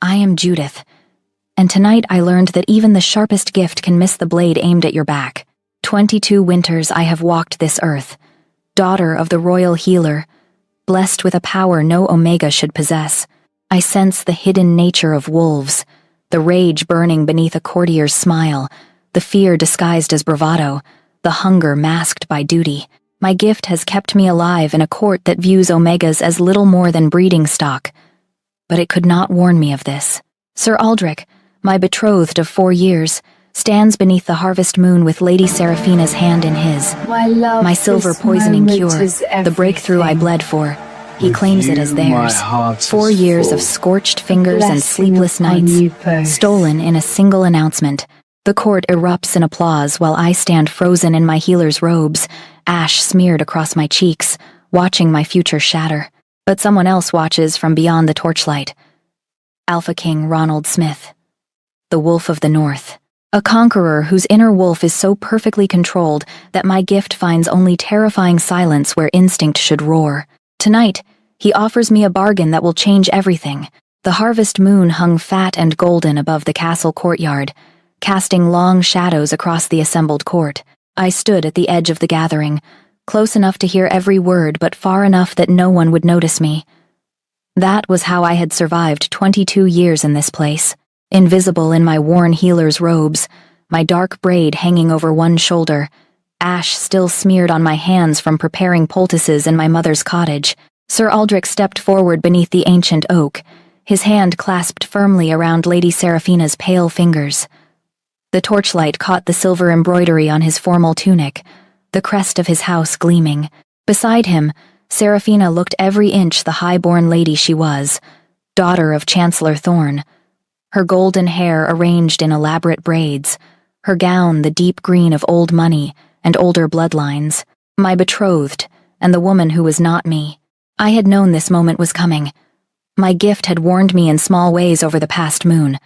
I am Judith, and tonight I learned that even the sharpest gift can miss the blade aimed at your back. 22 winters I have walked this earth, daughter of the royal healer, blessed with a power no Omega should possess. I sense the hidden nature of wolves, the rage burning beneath a courtier's smile, the fear disguised as bravado, the hunger masked by duty. My gift has kept me alive in a court that views Omegas as little more than breeding stock. But it could not warn me of this. Sir Aldrich, my betrothed of 4 years, stands beneath the harvest moon with Lady Seraphina's hand in his. My silver poisoning cure, the breakthrough I bled for. He claims it as theirs. 4 years of scorched fingers and sleepless nights, stolen in a single announcement. The court erupts in applause while I stand frozen in my healer's robes, ash smeared across my cheeks, watching my future shatter. But someone else watches from beyond the torchlight. Alpha King Ronald Smith, the Wolf of the North. A conqueror whose inner wolf is so perfectly controlled that my gift finds only terrifying silence where instinct should roar. Tonight, he offers me a bargain that will change everything. The harvest moon hung fat and golden above the castle courtyard, casting long shadows across the assembled court. I stood at the edge of the gathering, close enough to hear every word but far enough that no one would notice me. That was how I had survived 22 years in this place, invisible in my worn healer's robes, my dark braid hanging over one shoulder, ash still smeared on my hands from preparing poultices in my mother's cottage. Sir Aldrich stepped forward beneath the ancient oak, his hand clasped firmly around Lady Seraphina's pale fingers. The torchlight caught the silver embroidery on his formal tunic, the crest of his house gleaming. Beside him, Seraphina looked every inch the high-born lady she was, daughter of Chancellor Thorne. Her golden hair arranged in elaborate braids, her gown the deep green of old money and older bloodlines. My betrothed, and the woman who was not me. I had known this moment was coming. My gift had warned me in small ways over the past moon.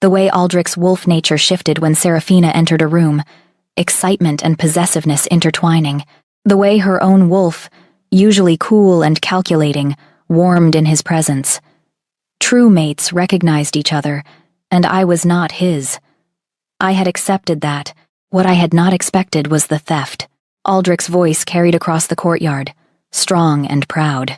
The way Aldrich's wolf nature shifted when Seraphina entered a room, excitement and possessiveness intertwining. The way her own wolf, usually cool and calculating, warmed in his presence. True mates recognized each other, and I was not his. I had accepted that. What I had not expected was the theft. Aldrich's voice carried across the courtyard, strong and proud.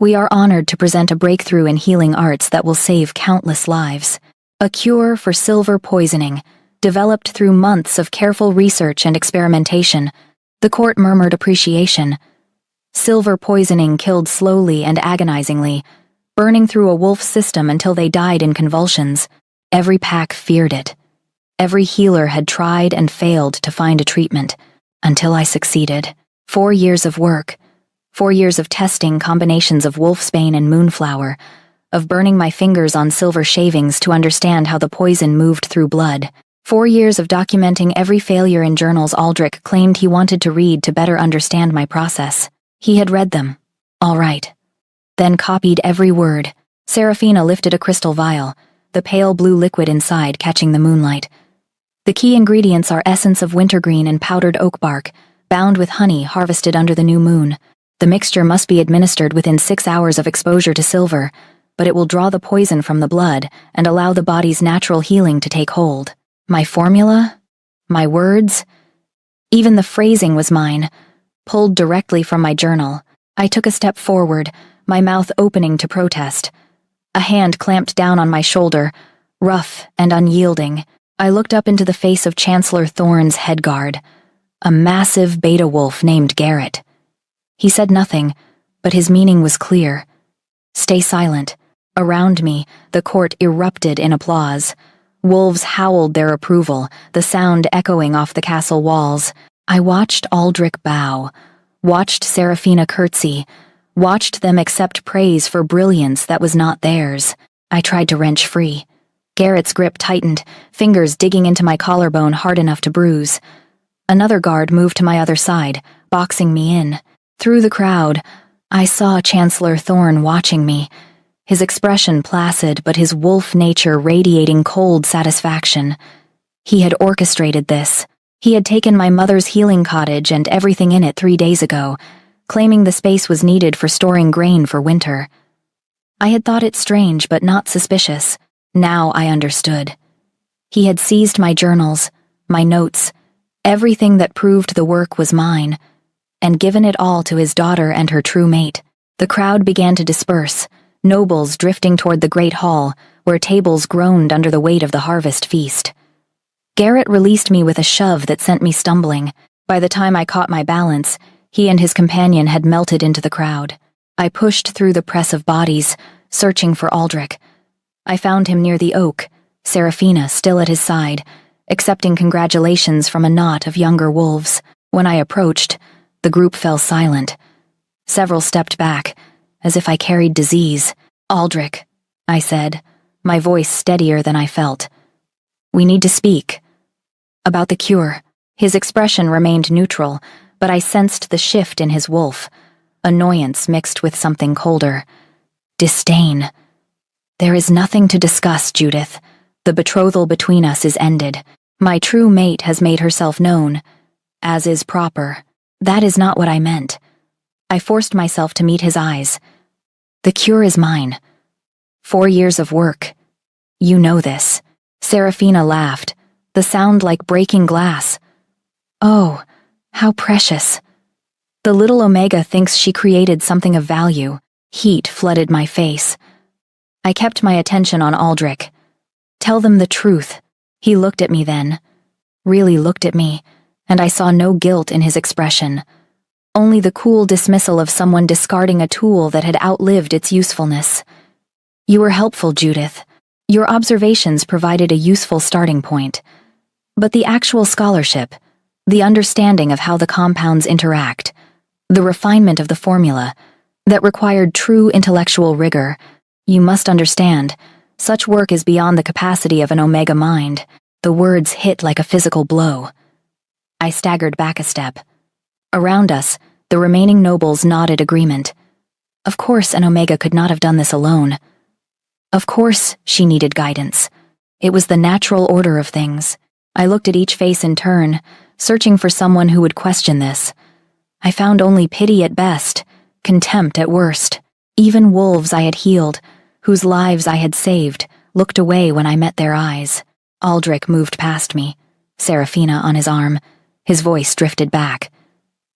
We are honored to present a breakthrough in healing arts that will save countless lives. A cure for silver poisoning, developed through months of careful research and experimentation. The court murmured appreciation. Silver poisoning killed slowly and agonizingly, burning through a wolf's system until they died in convulsions. Every pack feared it. Every healer had tried and failed to find a treatment, until I succeeded. 4 years of work, 4 years of testing combinations of wolfsbane and moonflower, of burning my fingers on silver shavings to understand how the poison moved through blood. 4 years of documenting every failure in journals Aldrich claimed he wanted to read to better understand my process. He had read them. All right. Then copied every word. Seraphina lifted a crystal vial, the pale blue liquid inside catching the moonlight. The key ingredients are essence of wintergreen and powdered oak bark, bound with honey harvested under the new moon. The mixture must be administered within 6 hours of exposure to silver, but it will draw the poison from the blood and allow the body's natural healing to take hold. My formula? My words? Even the phrasing was mine, pulled directly from my journal. I took a step forward, my mouth opening to protest. A hand clamped down on my shoulder, rough and unyielding. I looked up into the face of Chancellor Thorne's head guard, a massive beta wolf named Garrett. He said nothing, but his meaning was clear. Stay silent. Around me, the court erupted in applause. Wolves howled their approval, the sound echoing off the castle walls. I watched Aldrich bow, watched Seraphina curtsy, watched them accept praise for brilliance that was not theirs. I tried to wrench free. Garrett's grip tightened, fingers digging into my collarbone hard enough to bruise. Another guard moved to my other side, boxing me in. Through the crowd, I saw Chancellor Thorne watching me, his expression placid but his wolf nature radiating cold satisfaction. He had orchestrated this. He had taken my mother's healing cottage and everything in it 3 days ago, claiming the space was needed for storing grain for winter. I had thought it strange but not suspicious. Now I understood. He had seized my journals, my notes, everything that proved the work was mine, and given it all to his daughter and her true mate. The crowd began to disperse, nobles drifting toward the great hall, where tables groaned under the weight of the harvest feast. Garrett released me with a shove that sent me stumbling. By the time I caught my balance, he and his companion had melted into the crowd. I pushed through the press of bodies, searching for Aldrich. I found him near the oak, Seraphina still at his side, accepting congratulations from a knot of younger wolves. When I approached, the group fell silent. Several stepped back, as if I carried disease. "Aldrich," I said, my voice steadier than I felt. "We need to speak." "About the cure." His expression remained neutral, but I sensed the shift in his wolf, annoyance mixed with something colder. Disdain. "There is nothing to discuss, Judith. The betrothal between us is ended. My true mate has made herself known, as is proper. That is not what I meant." I forced myself to meet his eyes. "The cure is mine. 4 years of work. You know this." Seraphina laughed, the sound like breaking glass. "Oh, how precious. The little Omega thinks she created something of value." Heat flooded my face. I kept my attention on Aldrich. "Tell them the truth." He looked at me then, really looked at me, and I saw no guilt in his expression, only the cool dismissal of someone discarding a tool that had outlived its usefulness. "You were helpful, Judith. Your observations provided a useful starting point. But the actual scholarship, the understanding of how the compounds interact, the refinement of the formula, that required true intellectual rigor, you must understand, such work is beyond the capacity of an Omega mind." The words hit like a physical blow. I staggered back a step. Around us, the remaining nobles nodded agreement. Of course an Omega could not have done this alone. Of course she needed guidance. It was the natural order of things. I looked at each face in turn, searching for someone who would question this. I found only pity at best, contempt at worst. Even wolves I had healed, whose lives I had saved, looked away when I met their eyes. Aldrich moved past me, Seraphina on his arm. His voice drifted back.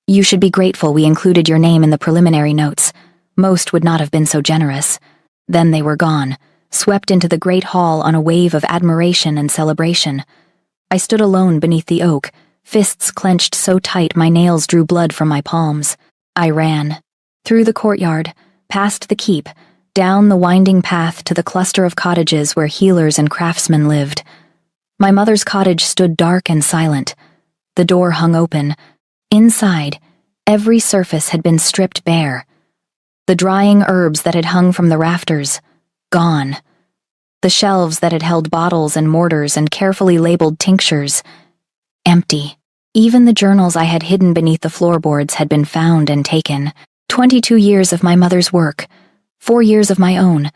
"You should be grateful we included your name in the preliminary notes. Most would not have been so generous." Then they were gone, swept into the great hall on a wave of admiration and celebration. I stood alone beneath the oak, fists clenched so tight my nails drew blood from my palms. I ran. Through the courtyard, past the keep, down the winding path to the cluster of cottages where healers and craftsmen lived. My mother's cottage stood dark and silent. The door hung open. Inside, every surface had been stripped bare. The drying herbs that had hung from the rafters, gone. The shelves that had held bottles and mortars and carefully labeled tinctures, empty. Even the journals I had hidden beneath the floorboards had been found and taken. 22 years of my mother's work, 4 years of my own,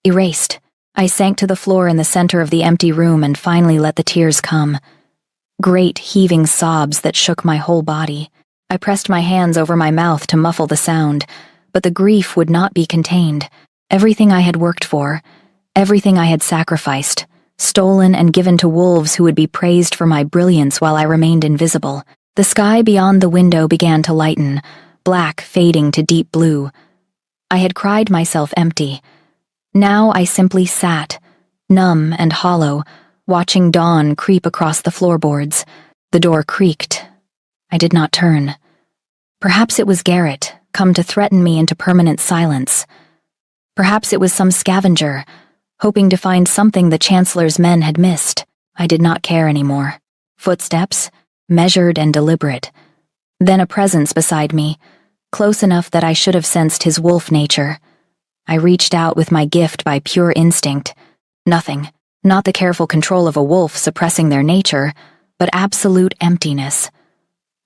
erased. I sank to the floor in the center of the empty room and finally let the tears come. Great heaving sobs that shook my whole body. I pressed my hands over my mouth to muffle the sound, but the grief would not be contained. Everything I had worked for, everything I had sacrificed, stolen and given to wolves who would be praised for my brilliance while I remained invisible. The sky beyond the window began to lighten, black fading to deep blue. I had cried myself empty. Now I simply sat, numb and hollow, watching dawn creep across the floorboards. The door creaked. I did not turn. Perhaps it was Garrett, come to threaten me into permanent silence. Perhaps it was some scavenger, hoping to find something the Chancellor's men had missed. I did not care anymore. Footsteps, measured and deliberate. Then a presence beside me, close enough that I should have sensed his wolf nature. I reached out with my gift by pure instinct. Nothing, not the careful control of a wolf suppressing their nature, but absolute emptiness.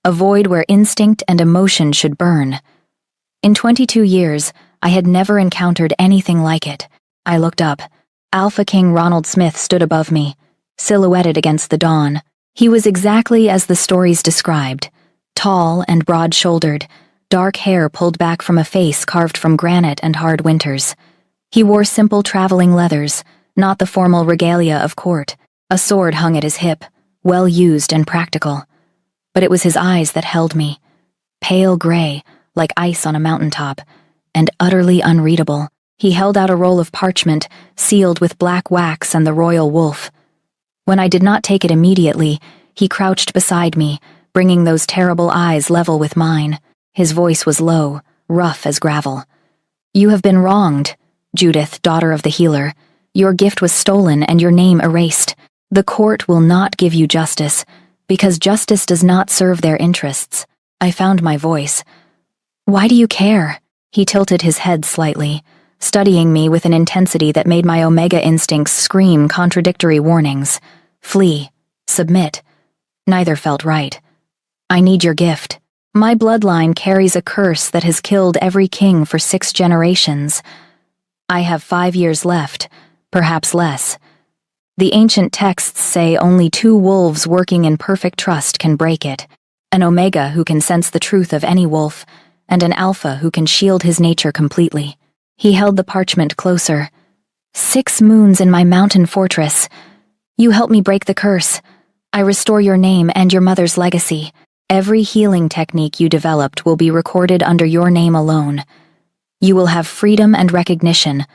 A void where instinct and emotion should burn. In 22 years, I had never encountered anything like it. I looked up. Alpha King Ronald Smith stood above me, silhouetted against the dawn. He was exactly as the stories described, tall and broad-shouldered, dark hair pulled back from a face carved from granite and hard winters. He wore simple traveling leathers, not the formal regalia of court. A sword hung at his hip, well used and practical. But it was his eyes that held me, pale gray, like ice on a mountaintop, and utterly unreadable. He held out a roll of parchment, sealed with black wax and the royal wolf. When I did not take it immediately, he crouched beside me, bringing those terrible eyes level with mine. His voice was low, rough as gravel. "You have been wronged, Judith, daughter of the healer. Your gift was stolen and your name erased. The court will not give you justice, because justice does not serve their interests." I found my voice. "Why do you care?" He tilted his head slightly, studying me with an intensity that made my Omega instincts scream contradictory warnings. Flee. Submit. Neither felt right. "I need your gift. My bloodline carries a curse that has killed every king for 6 generations. I have 5 years left, perhaps less. The ancient texts say only 2 wolves working in perfect trust can break it. An Omega who can sense the truth of any wolf, and an Alpha who can shield his nature completely." He held the parchment closer. "6 moons in my mountain fortress. You help me break the curse. I restore your name and your mother's legacy. Every healing technique you developed will be recorded under your name alone. You will have freedom and recognition,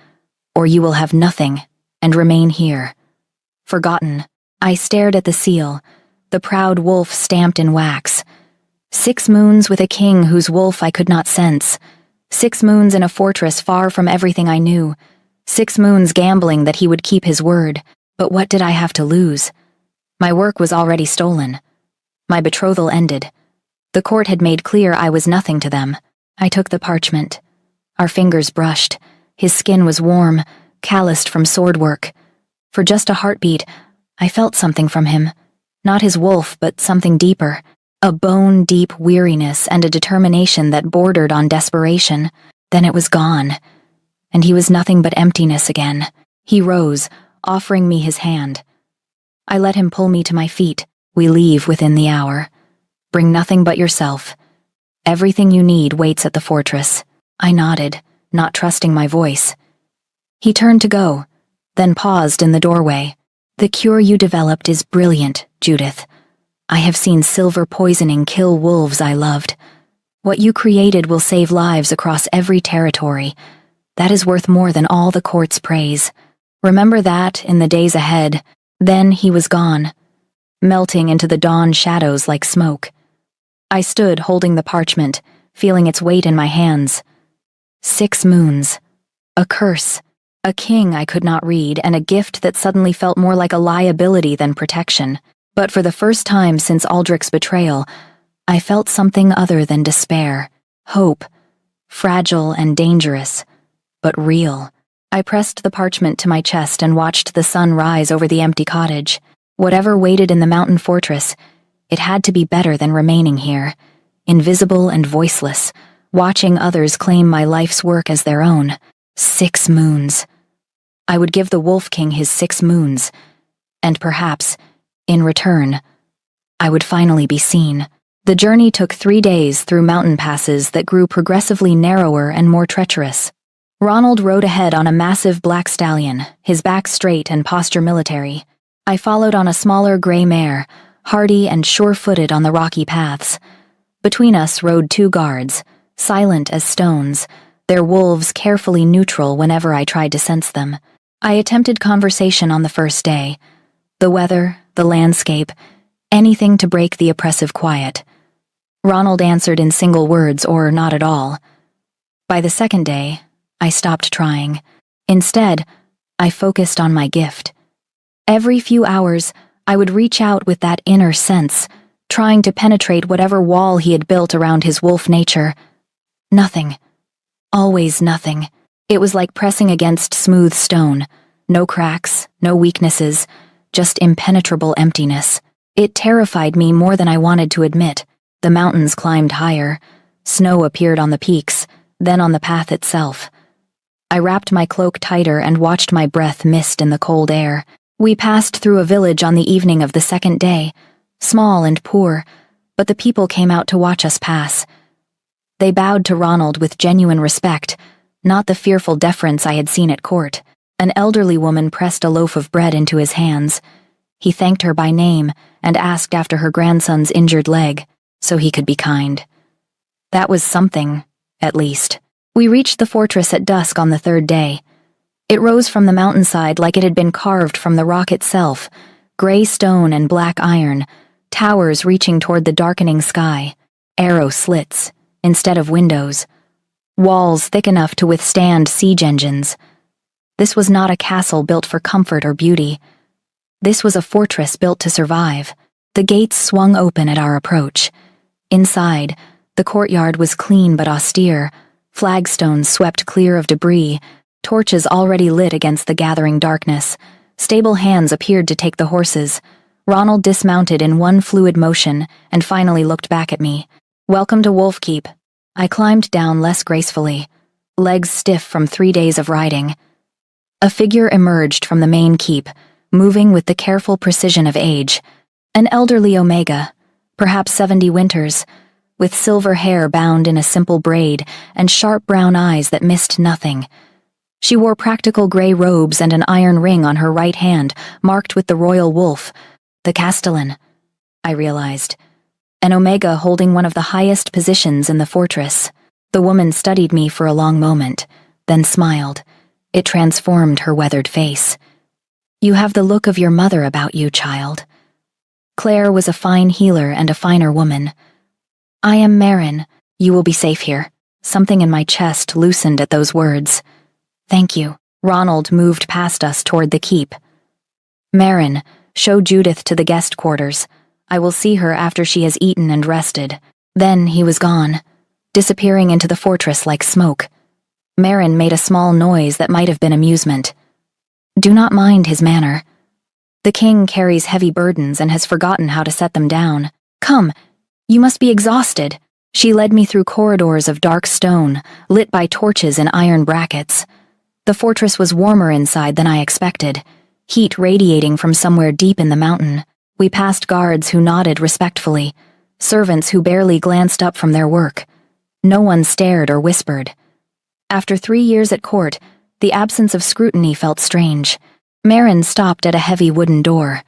or you will have nothing and remain here. Forgotten." I stared at the seal, the proud wolf stamped in wax. 6 moons with a king whose wolf I could not sense. 6 moons in a fortress far from everything I knew. 6 moons gambling that he would keep his word. But what did I have to lose? My work was already stolen. My betrothal ended. The court had made clear I was nothing to them. I took the parchment. Our fingers brushed. His skin was warm, calloused from sword work. For just a heartbeat, I felt something from him. Not his wolf, but something deeper. A bone-deep weariness and a determination that bordered on desperation. Then it was gone. And he was nothing but emptiness again. He rose, offering me his hand. I let him pull me to my feet. "We leave within the hour. Bring nothing but yourself. Everything you need waits at the fortress." I nodded, not trusting my voice. He turned to go, then paused in the doorway. "The cure you developed is brilliant, Judith. I have seen silver poisoning kill wolves I loved. What you created will save lives across every territory. That is worth more than all the court's praise. Remember that in the days ahead." Then he was gone, melting into the dawn shadows like smoke. I stood holding the parchment, feeling its weight in my hands. 6 moons. A curse. A king I could not read, and a gift that suddenly felt more like a liability than protection. But for the first time since Aldrich's betrayal, I felt something other than despair. Hope. Fragile and dangerous, but real. I pressed the parchment to my chest and watched the sun rise over the empty cottage. Whatever waited in the mountain fortress, it had to be better than remaining here, invisible and voiceless, watching others claim my life's work as their own. 6 moons. I would give the Wolf King his 6 moons, and perhaps, in return, I would finally be seen. The journey took 3 days through mountain passes that grew progressively narrower and more treacherous. Ronald rode ahead on a massive black stallion, his back straight and posture military. I followed on a smaller gray mare, hardy and sure-footed on the rocky paths. Between us rode 2 guards, silent as stones, their wolves carefully neutral whenever I tried to sense them. I attempted conversation on the first day. The weather, the landscape, anything to break the oppressive quiet. Ronald answered in single words or not at all. By the second day, I stopped trying. Instead, I focused on my gift. Every few hours, I would reach out with that inner sense, trying to penetrate whatever wall he had built around his wolf nature. Nothing. Always nothing. It was like pressing against smooth stone. No cracks, no weaknesses, just impenetrable emptiness. It terrified me more than I wanted to admit. The mountains climbed higher. Snow appeared on the peaks, then on the path itself. I wrapped my cloak tighter and watched my breath mist in the cold air. We passed through a village on the evening of the second day, small and poor, but the people came out to watch us pass. They bowed to Ronald with genuine respect, not the fearful deference I had seen at court. An elderly woman pressed a loaf of bread into his hands. He thanked her by name and asked after her grandson's injured leg, so he could be kind. That was something, at least. We reached the fortress at dusk on the third day. It rose from the mountainside like it had been carved from the rock itself, gray stone and black iron, towers reaching toward the darkening sky, arrow slits instead of windows, walls thick enough to withstand siege engines. This was not a castle built for comfort or beauty. This was a fortress built to survive. The gates swung open at our approach. Inside, the courtyard was clean but austere, flagstones swept clear of debris, torches already lit against the gathering darkness. Stable hands appeared to take the horses. Ronald dismounted in one fluid motion and finally looked back at me. "Welcome to Wolfkeep." I climbed down less gracefully, legs stiff from 3 days of riding. A figure emerged from the main keep, moving with the careful precision of age. An elderly Omega, perhaps 70 winters, with silver hair bound in a simple braid and sharp brown eyes that missed nothing. She wore practical gray robes and an iron ring on her right hand, marked with the royal wolf, the Castellan, I realized. An Omega holding one of the highest positions in the fortress. The woman studied me for a long moment, then smiled. It transformed her weathered face. "You have the look of your mother about you, child." Claire was a fine healer and a finer woman. "I am Marin. You will be safe here." Something in my chest loosened at those words. "Thank you." Ronald moved past us toward the keep. "Marin, show Judith to the guest quarters. I will see her after she has eaten and rested." Then he was gone, disappearing into the fortress like smoke. Marin made a small noise that might have been amusement. Do not mind his manner. The king carries heavy burdens and has forgotten how to set them down. "Come, you must be exhausted." She led me through corridors of dark stone, lit by torches in iron brackets. The fortress was warmer inside than I expected, heat radiating from somewhere deep in the mountain. We passed guards who nodded respectfully, servants who barely glanced up from their work. No one stared or whispered. After 3 years at court, the absence of scrutiny felt strange. Marin stopped at a heavy wooden door.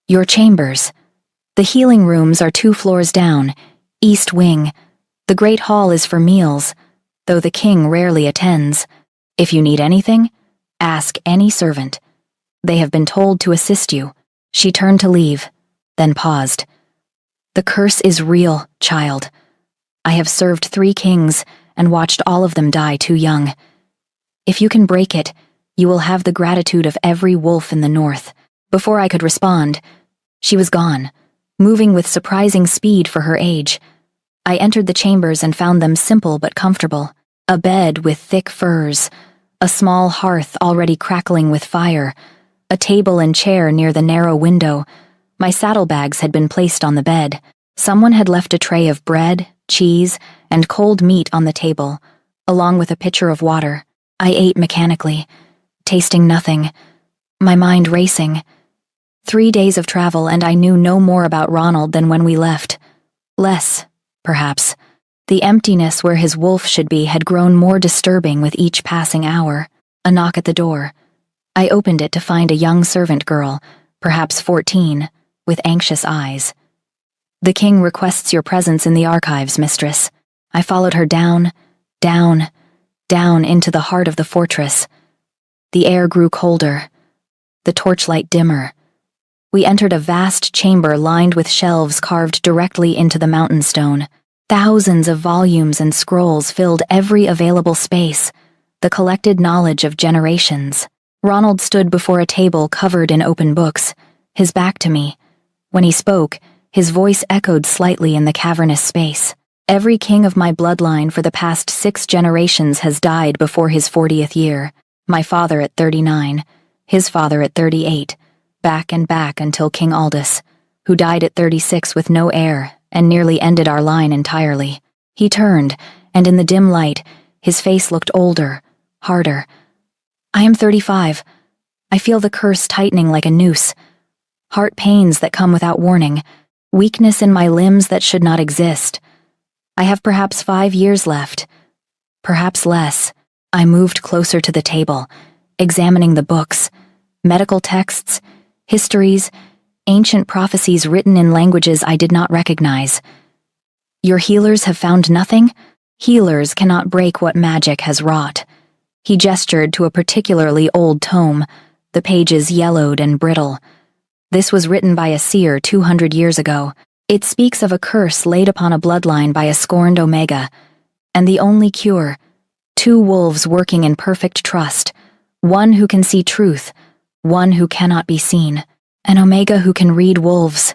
"Your chambers. The healing rooms are 2 floors down, east wing. The great hall is for meals, though the king rarely attends. If you need anything, ask any servant. They have been told to assist you." She turned to leave, then paused. "The curse is real, child. I have served 3 kings and watched all of them die too young. If you can break it, you will have the gratitude of every wolf in the north." Before I could respond, she was gone, moving with surprising speed for her age. I entered the chambers and found them simple but comfortable. A bed with thick furs, a small hearth already crackling with fire, a table and chair near the narrow window. My saddlebags had been placed on the bed. Someone had left a tray of bread, cheese, and cold meat on the table, along with a pitcher of water. I ate mechanically, tasting nothing, my mind racing. 3 days of travel and I knew no more about Ronald than when we left. Less, perhaps. The emptiness where his wolf should be had grown more disturbing with each passing hour. A knock at the door. I opened it to find a young servant girl, perhaps 14, with anxious eyes. "The king requests your presence in the archives, mistress." I followed her down, down, down into the heart of the fortress. The air grew colder, the torchlight dimmer. We entered a vast chamber lined with shelves carved directly into the mountain stone. Thousands of volumes and scrolls filled every available space, the collected knowledge of generations. Ronald stood before a table covered in open books, his back to me. When he spoke, his voice echoed slightly in the cavernous space. "Every king of my bloodline for the past 6 generations has died before his 40th year. My father at 39, his father at 38, back and back until King Aldous, who died at 36 with no heir and nearly ended our line entirely." He turned, and in the dim light, his face looked older, harder. "I am 35. I feel the curse tightening like a noose. Heart pains that come without warning, weakness in my limbs that should not exist. I have perhaps 5 years left, perhaps less." I moved closer to the table, examining the books, medical texts, histories, ancient prophecies written in languages I did not recognize. Your healers have found nothing? Healers cannot break what magic has wrought. He gestured to a particularly old tome, the pages yellowed and brittle. This was written by a seer 200 years ago. It speaks of a curse laid upon a bloodline by a scorned Omega, and the only cure, 2 wolves working in perfect trust, one who can see truth, one who cannot be seen. An Omega who can read wolves,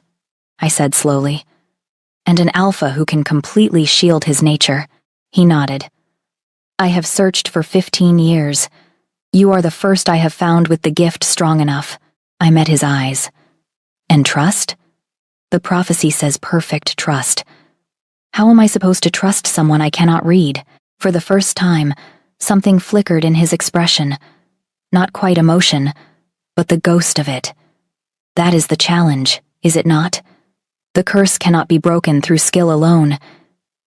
I said slowly, and an Alpha who can completely shield his nature. He nodded. I have searched for 15 years. You are the first I have found with the gift strong enough. I met his eyes. And trust? The prophecy says perfect trust. How am I supposed to trust someone I cannot read? For the first time, something flickered in his expression. Not quite emotion, but the ghost of it. That is the challenge, is it not? The curse cannot be broken through skill alone.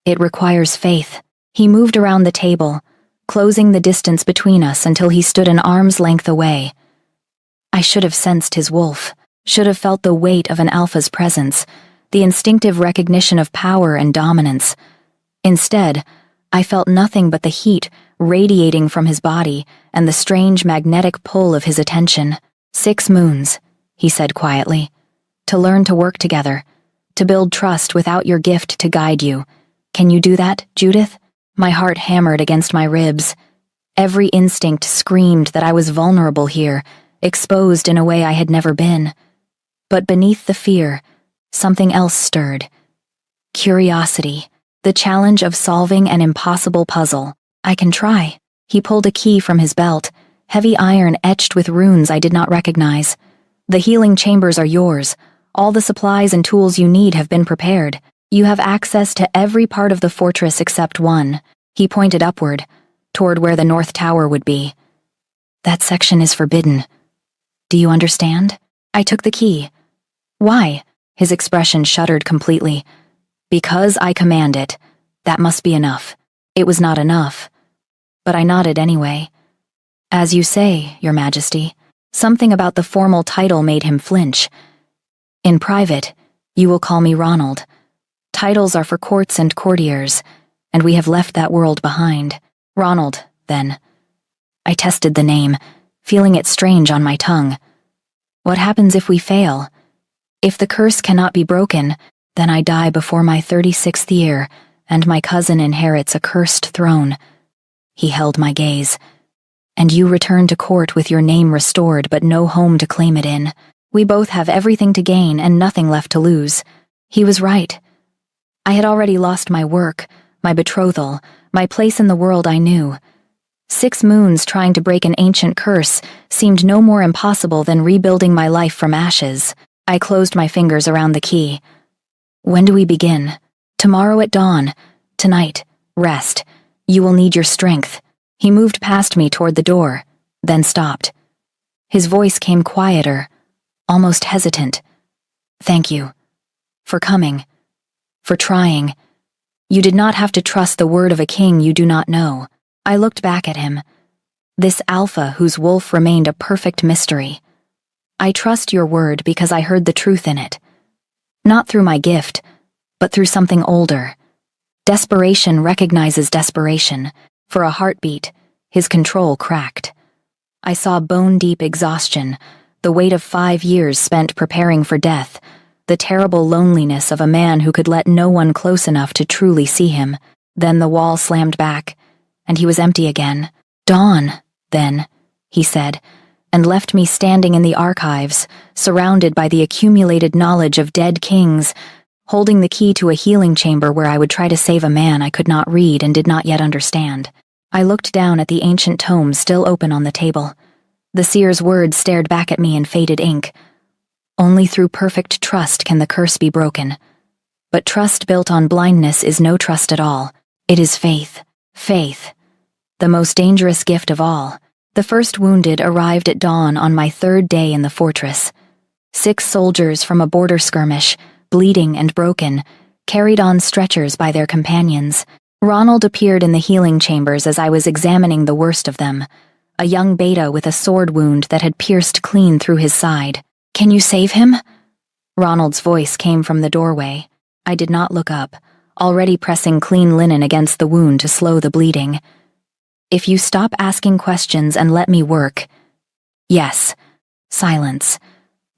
It requires faith. He moved around the table, closing the distance between us until he stood an arm's length away. I should have sensed his wolf, should have felt the weight of an Alpha's presence, the instinctive recognition of power and dominance. Instead, I felt nothing but the heat radiating from his body and the strange magnetic pull of his attention. 6 moons, he said quietly. To learn to work together, to build trust without your gift to guide you. Can you do that, Judith? My heart hammered against my ribs. Every instinct screamed that I was vulnerable here, exposed in a way I had never been. But beneath the fear, something else stirred. Curiosity, the challenge of solving an impossible puzzle. I can try. He pulled a key from his belt, heavy iron etched with runes I did not recognize. The healing chambers are yours. All the supplies and tools you need have been prepared. You have access to every part of the fortress except one. He pointed upward, toward where the North Tower would be. That section is forbidden. Do you understand? I took the key. Why? His expression shuddered completely. Because I command it. That must be enough. It was not enough. But I nodded anyway. As you say, Your Majesty. Something about the formal title made him flinch. In private, you will call me Ronald. Titles are for courts and courtiers, and we have left that world behind. Ronald, then. I tested the name, feeling it strange on my tongue. What happens if we fail? If the curse cannot be broken, then I die before my 36th year, and my cousin inherits a cursed throne. He held my gaze. And you return to court with your name restored but no home to claim it in. We both have everything to gain and nothing left to lose. He was right. I had already lost my work, my betrothal, my place in the world I knew. 6 moons trying to break an ancient curse seemed no more impossible than rebuilding my life from ashes. I closed my fingers around the key. When do we begin? Tomorrow at dawn. Tonight. Rest. You will need your strength. He moved past me toward the door, then stopped. His voice came quieter, almost hesitant. Thank you. For coming. For trying. You did not have to trust the word of a king you do not know. I looked back at him. This Alpha whose wolf remained a perfect mystery. I trust your word because I heard the truth in it. Not through my gift, but through something older. Desperation recognizes desperation. For a heartbeat, his control cracked. I saw bone-deep exhaustion, the weight of 5 years spent preparing for death, the terrible loneliness of a man who could let no one close enough to truly see him. Then the wall slammed back, and he was empty again. Dawn, then, he said, and left me standing in the archives, surrounded by the accumulated knowledge of dead kings, holding the key to a healing chamber where I would try to save a man I could not read and did not yet understand. I looked down at the ancient tome still open on the table. The seer's words stared back at me in faded ink. Only through perfect trust can the curse be broken. But trust built on blindness is no trust at all. It is faith. Faith. The most dangerous gift of all. The first wounded arrived at dawn on my 3rd day in the fortress. 6 soldiers from a border skirmish, bleeding and broken, carried on stretchers by their companions. Ronald appeared in the healing chambers as I was examining the worst of them, a young beta with a sword wound that had pierced clean through his side. "Can you save him?" Ronald's voice came from the doorway. I did not look up, already pressing clean linen against the wound to slow the bleeding. "If you stop asking questions and let me work." "Yes." Silence.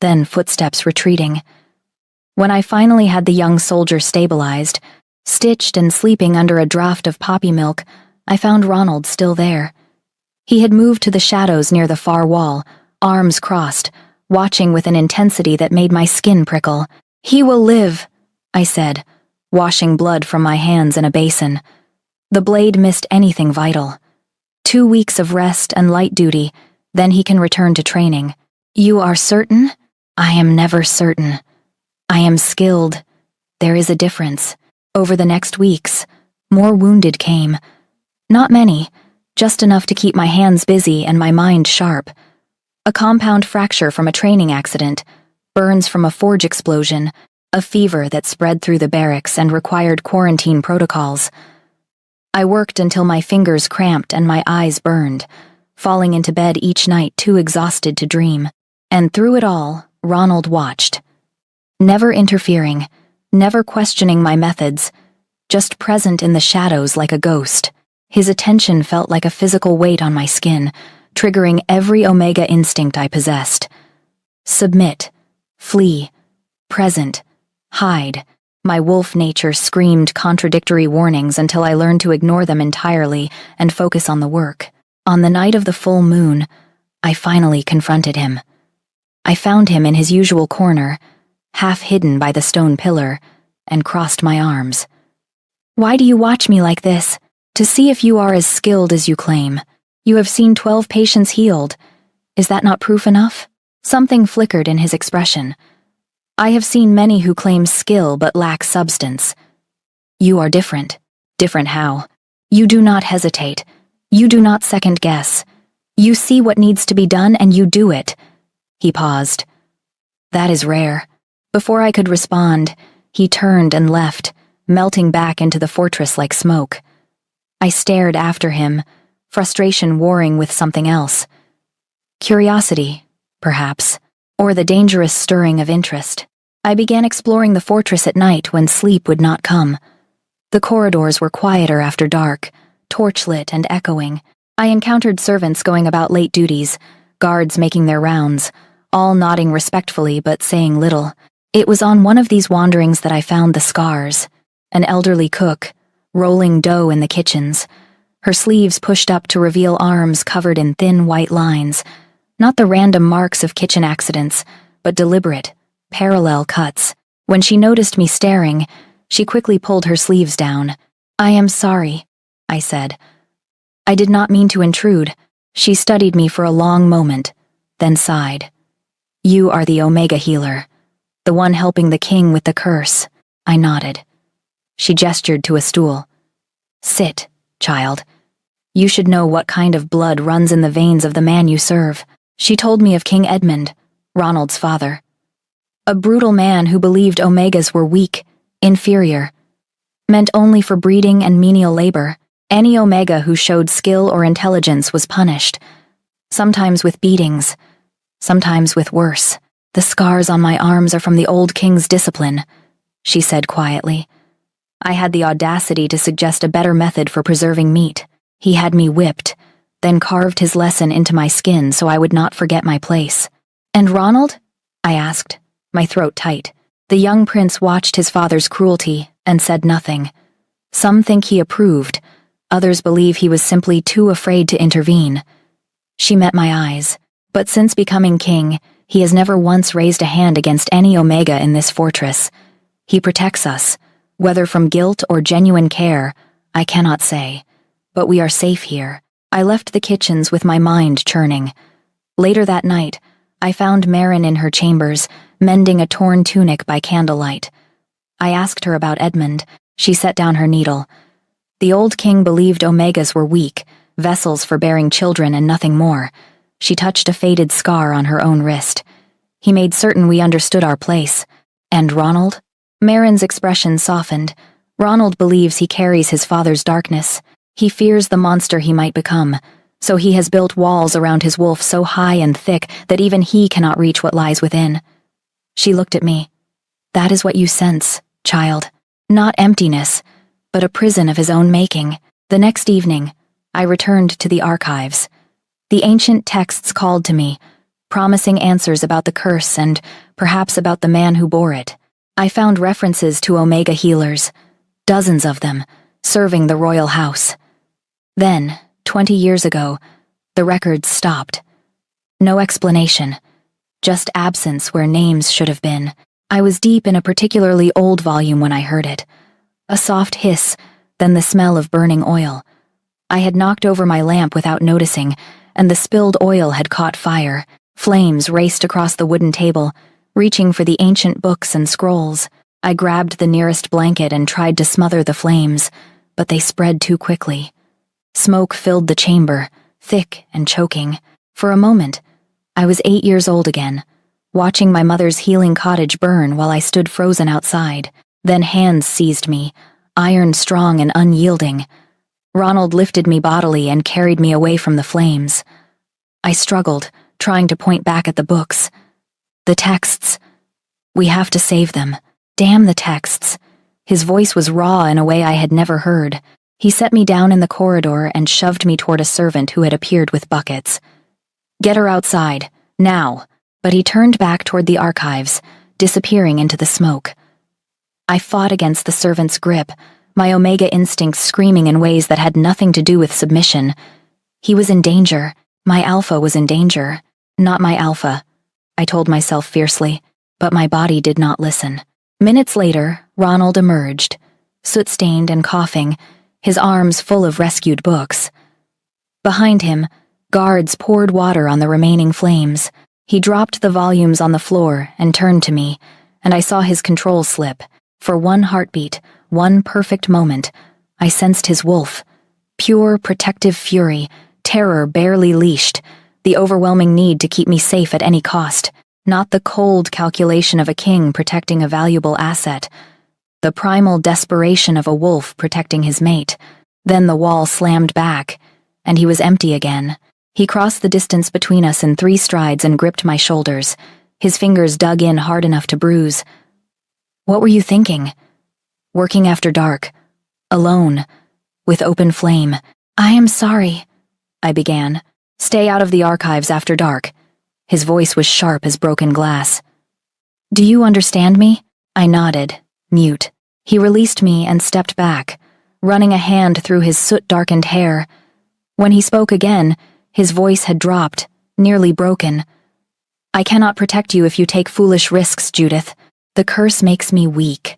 Then footsteps retreating. When I finally had the young soldier stabilized, stitched and sleeping under a draught of poppy milk, I found Ronald still there. He had moved to the shadows near the far wall, arms crossed, watching with an intensity that made my skin prickle. "He will live," I said, washing blood from my hands in a basin. The blade missed anything vital. 2 weeks of rest and light duty, then he can return to training. "You are certain?" "I am never certain. I am skilled. There is a difference." Over the next weeks, more wounded came. Not many, just enough to keep my hands busy and my mind sharp. A compound fracture from a training accident, burns from a forge explosion, a fever that spread through the barracks and required quarantine protocols. I worked until my fingers cramped and my eyes burned, falling into bed each night too exhausted to dream. And through it all, Ronald watched. Never interfering, never questioning my methods, just present in the shadows like a ghost. His attention felt like a physical weight on my skin, triggering every Omega instinct I possessed. Submit, flee, present, hide. My wolf nature screamed contradictory warnings until I learned to ignore them entirely and focus on the work. On the night of the full moon, I finally confronted him. I found him in his usual corner, half hidden by the stone pillar, and crossed my arms. "Why do you watch me like this?" "To see if you are as skilled as you claim. You have seen 12 patients healed. Is that not proof enough?" Something flickered in his expression. "I have seen many who claim skill but lack substance. You are different." "Different how?" "You do not hesitate. You do not second guess. You see what needs to be done and you do it." He paused. "That is rare." Before I could respond, he turned and left, melting back into the fortress like smoke. I stared after him, frustration warring with something else. Curiosity, perhaps, or the dangerous stirring of interest. I began exploring the fortress at night when sleep would not come. The corridors were quieter after dark, torchlit and echoing. I encountered servants going about late duties, guards making their rounds, all nodding respectfully but saying little. It was on one of these wanderings that I found the scars. An elderly cook, rolling dough in the kitchens, her sleeves pushed up to reveal arms covered in thin white lines, not the random marks of kitchen accidents, but deliberate, parallel cuts. When she noticed me staring, she quickly pulled her sleeves down. "I am sorry," I said. "I did not mean to intrude." She studied me for a long moment, then sighed. "You are the Omega healer, the one helping the king with the curse." I nodded. She gestured to a stool. "Sit, child. You should know what kind of blood runs in the veins of the man you serve." She told me of King Edmund, Ronald's father. A brutal man who believed Omegas were weak, inferior, meant only for breeding and menial labor. Any Omega who showed skill or intelligence was punished, sometimes with beatings, sometimes with worse. "The scars on my arms are from the old king's discipline," she said quietly. I had the audacity to suggest a better method for preserving meat. He had me whipped, then carved his lesson into my skin so I would not forget my place. "And Ronald?" I asked, my throat tight. The young prince watched his father's cruelty and said nothing. Some think he approved, others believe he was simply too afraid to intervene. She met my eyes. "But since becoming king, he has never once raised a hand against any Omega in this fortress. He protects us. Whether from guilt or genuine care, I cannot say. But we are safe here." I left the kitchens with my mind churning. Later that night, I found Marin in her chambers, mending a torn tunic by candlelight. I asked her about Edmund. She set down her needle. The old king believed Omegas were weak, vessels for bearing children and nothing more. She touched a faded scar on her own wrist. He made certain we understood our place. "And Ronald?" Marin's expression softened, Ronald believes he carries his father's darkness. He fears the monster he might become, so he has built walls around his wolf so high and thick that even he cannot reach what lies within. She looked at me. That is what you sense, child. Not emptiness, but a prison of his own making. The next evening, I returned to the archives. The ancient texts called to me, promising answers about the curse and perhaps about the man who bore it. I found references to Omega healers, dozens of them, serving the royal house. Then, 20 years ago, the records stopped. No explanation, just absence where names should have been. I was deep in a particularly old volume when I heard it. A soft hiss, then the smell of burning oil. I had knocked over my lamp without noticing, and the spilled oil had caught fire. Flames raced across the wooden table, reaching for the ancient books and scrolls. I grabbed the nearest blanket and tried to smother the flames, but they spread too quickly. Smoke filled the chamber, thick and choking. For a moment, I was 8 years old again, watching my mother's healing cottage burn while I stood frozen outside. Then hands seized me, iron strong and unyielding. Ronald lifted me bodily and carried me away from the flames. I struggled, trying to point back at the books. The texts. We have to save them. Damn the texts. His voice was raw in a way I had never heard. He set me down in the corridor and shoved me toward a servant who had appeared with buckets. Get her outside, now. But he turned back toward the archives, disappearing into the smoke. I fought against the servant's grip, my Omega instincts screaming in ways that had nothing to do with submission. He was in danger. My alpha was in danger. Not my alpha, I told myself fiercely, but my body did not listen. Minutes later, Ronald emerged, soot-stained and coughing, his arms full of rescued books. Behind him, guards poured water on the remaining flames. He dropped the volumes on the floor and turned to me, and I saw his control slip. For one heartbeat, one perfect moment, I sensed his wolf. Pure, protective fury, terror barely leashed, the overwhelming need to keep me safe at any cost. Not the cold calculation of a king protecting a valuable asset. The primal desperation of a wolf protecting his mate. Then the wall slammed back, and he was empty again. He crossed the distance between us in 3 strides and gripped my shoulders. His fingers dug in hard enough to bruise. What were you thinking? Working after dark. Alone. With open flame. I am sorry, I began. Stay out of the archives after dark. His voice was sharp as broken glass. Do you understand me? I nodded, mute. He released me and stepped back, running a hand through his soot-darkened hair. When he spoke again, his voice had dropped, nearly broken. I cannot protect you if you take foolish risks, Judith. The curse makes me weak.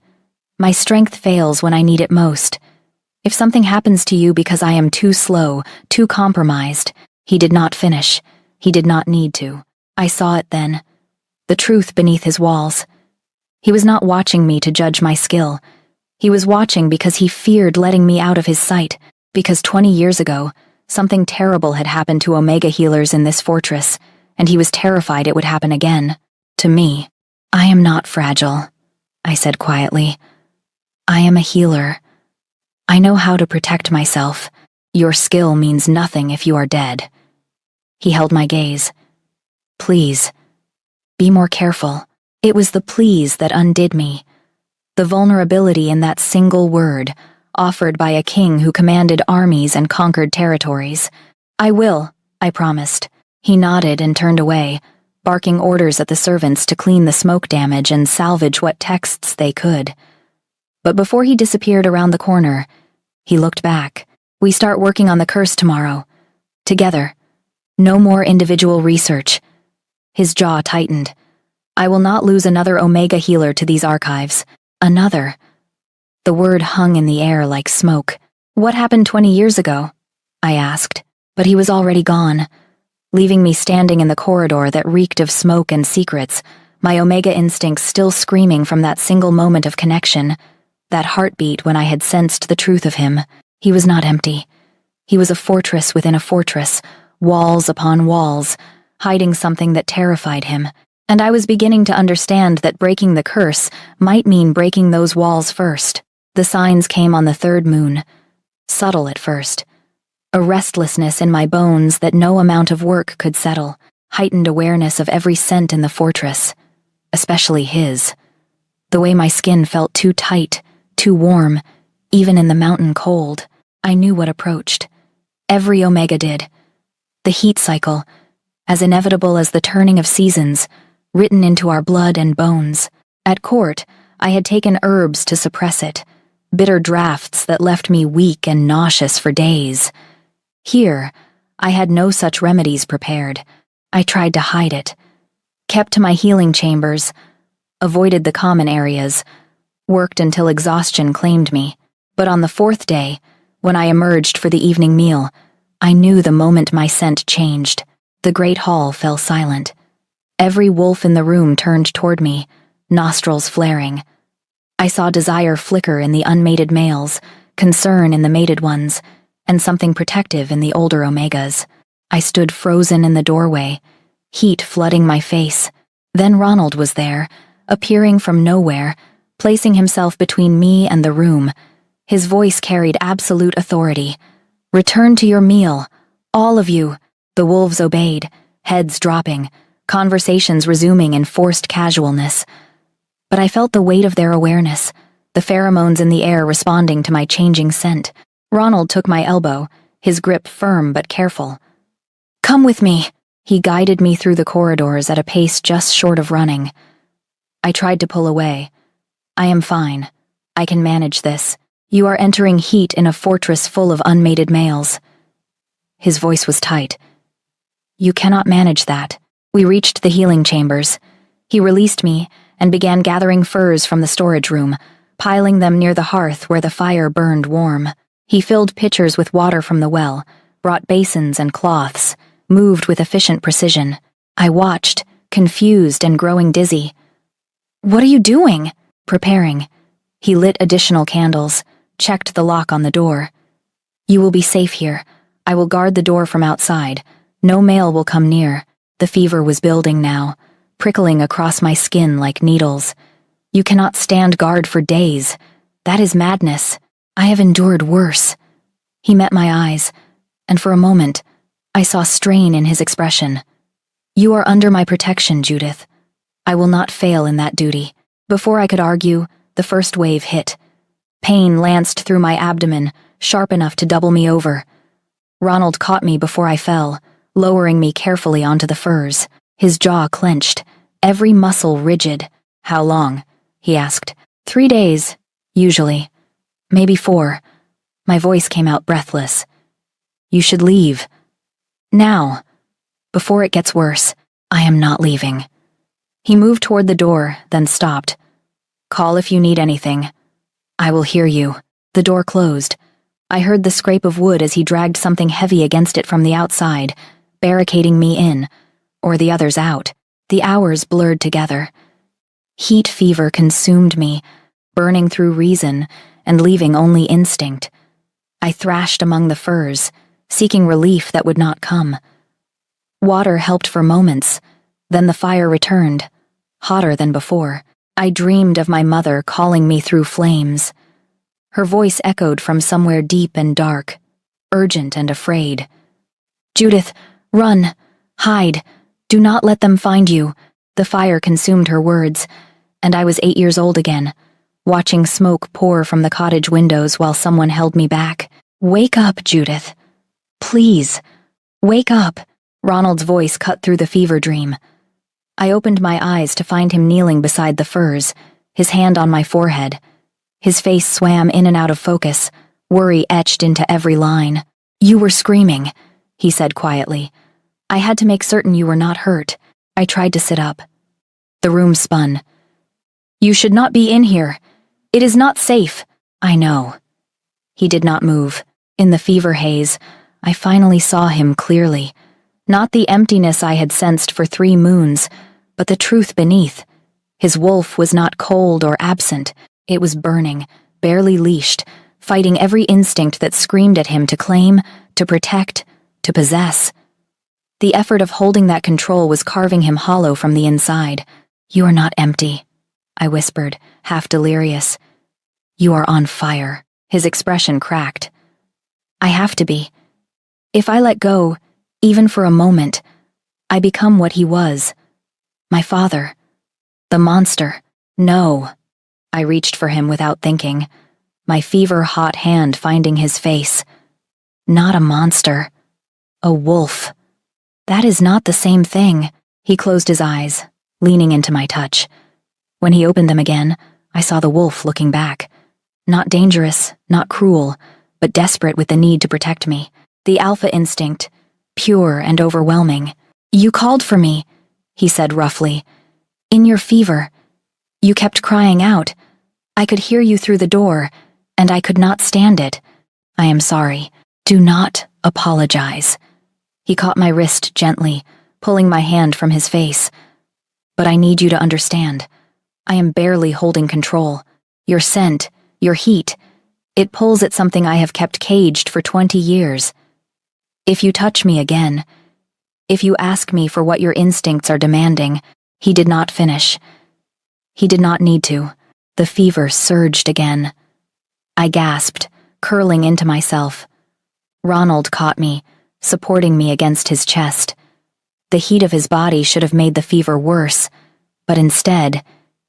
My strength fails when I need it most. If something happens to you because I am too slow, too compromised. He did not finish. He did not need to. I saw it then. The truth beneath his walls. He was not watching me to judge my skill. He was watching because he feared letting me out of his sight, because 20 years ago, something terrible had happened to Omega healers in this fortress, and he was terrified it would happen again. To me. I am not fragile, I said quietly. I am a healer. I know how to protect myself. Your skill means nothing if you are dead. He held my gaze. Please, be more careful. It was the please that undid me. The vulnerability in that single word, offered by a king who commanded armies and conquered territories. I will, I promised. He nodded and turned away, barking orders at the servants to clean the smoke damage and salvage what texts they could. But before he disappeared around the corner, he looked back. We start working on the curse tomorrow. Together. No more individual research. His jaw tightened. I will not lose another Omega healer to these archives. Another. The word hung in the air like smoke. What happened 20 years ago? I asked, but he was already gone, leaving me standing in the corridor that reeked of smoke and secrets, my Omega instincts still screaming from that single moment of connection, that heartbeat when I had sensed the truth of him. He was not empty. He was a fortress within a fortress, walls upon walls, hiding something that terrified him, and I was beginning to understand that breaking the curse might mean breaking those walls first. The signs came on the third moon, subtle at first. A restlessness in my bones that no amount of work could settle, heightened awareness of every scent in the fortress, especially his. The way my skin felt too tight, too warm, even in the mountain cold. I knew what approached. Every Omega did. The heat cycle, as inevitable as the turning of seasons, written into our blood and bones. At court, I had taken herbs to suppress it, bitter draughts that left me weak and nauseous for days. Here, I had no such remedies prepared. I tried to hide it, kept to my healing chambers, avoided the common areas, worked until exhaustion claimed me. But on the fourth day, when I emerged for the evening meal, I knew the moment my scent changed. The great hall fell silent. Every wolf in the room turned toward me, nostrils flaring. I saw desire flicker in the unmated males, concern in the mated ones, and something protective in the older Omegas. I stood frozen in the doorway, heat flooding my face. Then Ronald was there, appearing from nowhere, placing himself between me and the room. His voice carried absolute authority. "Return to your meal, all of you." The wolves obeyed, heads dropping, conversations resuming in forced casualness. But I felt the weight of their awareness, the pheromones in the air responding to my changing scent. Ronald took my elbow, his grip firm but careful. "Come with me." He guided me through the corridors at a pace just short of running. I tried to pull away. "I am fine. I can manage this. You are entering heat in a fortress full of unmated males." His voice was tight. "You cannot manage that." We reached the healing chambers. He released me and began gathering furs from the storage room, piling them near the hearth where the fire burned warm. He filled pitchers with water from the well, brought basins and cloths, moved with efficient precision. I watched, confused and growing dizzy. "What are you doing?" "Preparing." He lit additional candles, checked the lock on the door. "You will be safe here. I will guard the door from outside. No male will come near." The fever was building now, prickling across my skin like needles. "You cannot stand guard for days. That is madness. I have endured worse." He met my eyes, and for a moment, I saw strain in his expression. "You are under my protection, Judith. I will not fail in that duty." Before I could argue, the first wave hit. Pain lanced through my abdomen, sharp enough to double me over. Ronald caught me before I fell, lowering me carefully onto the furs. His jaw clenched, every muscle rigid. "How long?" he asked. 3 days, usually. Maybe 4. My voice came out breathless. "You should leave. Now. Before it gets worse." "I am not leaving." He moved toward the door, then stopped. "Call if you need anything. I will hear you." The door closed. I heard the scrape of wood as he dragged something heavy against it from the outside, barricading me in, or the others out. The hours blurred together. Heat fever consumed me, burning through reason and leaving only instinct. I thrashed among the furs, seeking relief that would not come. Water helped for moments, then the fire returned, hotter than before. I dreamed of my mother calling me through flames. Her voice echoed from somewhere deep and dark, urgent and afraid. "Judith, run, hide, do not let them find you." The fire consumed her words, and I was 8 years old again, watching smoke pour from the cottage windows while someone held me back. "Wake up, Judith. Please, wake up." Ronald's voice cut through the fever dream. I opened my eyes to find him kneeling beside the furs, his hand on my forehead. His face swam in and out of focus, worry etched into every line. "You were screaming," he said quietly. "I had to make certain you were not hurt." I tried to sit up. The room spun. "You should not be in here. It is not safe." "I know." He did not move. In the fever haze, I finally saw him clearly. Not the emptiness I had sensed for 3 moons, but the truth beneath. His wolf was not cold or absent. It was burning, barely leashed, fighting every instinct that screamed at him to claim, to protect, to possess. The effort of holding that control was carving him hollow from the inside. "You are not empty," I whispered, half delirious. You are on fire. His expression cracked. I have to be. If I let go, even for a moment, I become what he was. My father. The monster. No. I reached for him without thinking, my fever-hot hand finding his face. Not a monster. A wolf. That is not the same thing. He closed his eyes, leaning into my touch. When he opened them again, I saw the wolf looking back. Not dangerous, not cruel, but desperate with the need to protect me. The alpha instinct, pure and overwhelming. You called for me, he said roughly. In your fever. You kept crying out. I could hear you through the door, and I could not stand it. I am sorry. Do not apologize. He caught my wrist gently, pulling my hand from his face. But I need you to understand. I am barely holding control. Your scent, your heat, it pulls at something I have kept caged for 20 years. If you touch me again, if you ask me for what your instincts are demanding, he did not finish. He did not need to. The fever surged again. I gasped, curling into myself. Ronald caught me, supporting me against his chest. The heat of his body should have made the fever worse, but instead,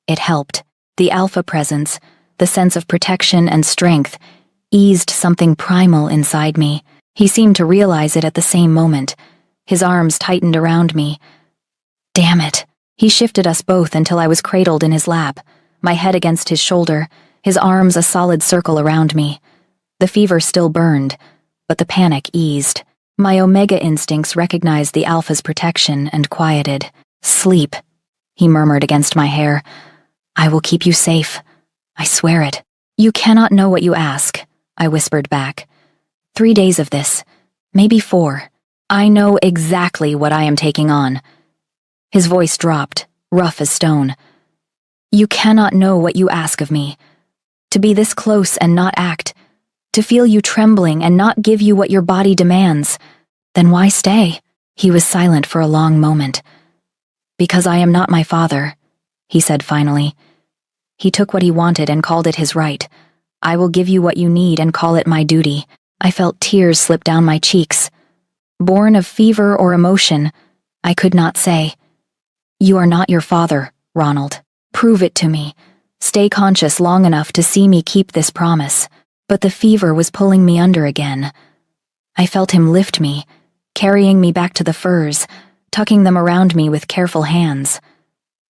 it helped. The alpha presence, the sense of protection and strength, eased something primal inside me. He seemed to realize it at the same moment. His arms tightened around me. Damn it. He shifted us both until I was cradled in his lap, my head against his shoulder, his arms a solid circle around me. The fever still burned, but the panic eased. My omega instincts recognized the alpha's protection and quieted. Sleep, he murmured against my hair. I will keep you safe. I swear it. You cannot know what you ask, I whispered back. 3 days of this, maybe 4. I know exactly what I am taking on. His voice dropped, rough as stone. You cannot know what you ask of me. To be this close and not act, to feel you trembling and not give you what your body demands, then why stay? He was silent for a long moment. Because I am not my father, he said finally. He took what he wanted and called it his right. I will give you what you need and call it my duty. I felt tears slip down my cheeks. Born of fever or emotion, I could not say. You are not your father, Ronald. Prove it to me. Stay conscious long enough to see me keep this promise. But the fever was pulling me under again. I felt him lift me, carrying me back to the furs, tucking them around me with careful hands.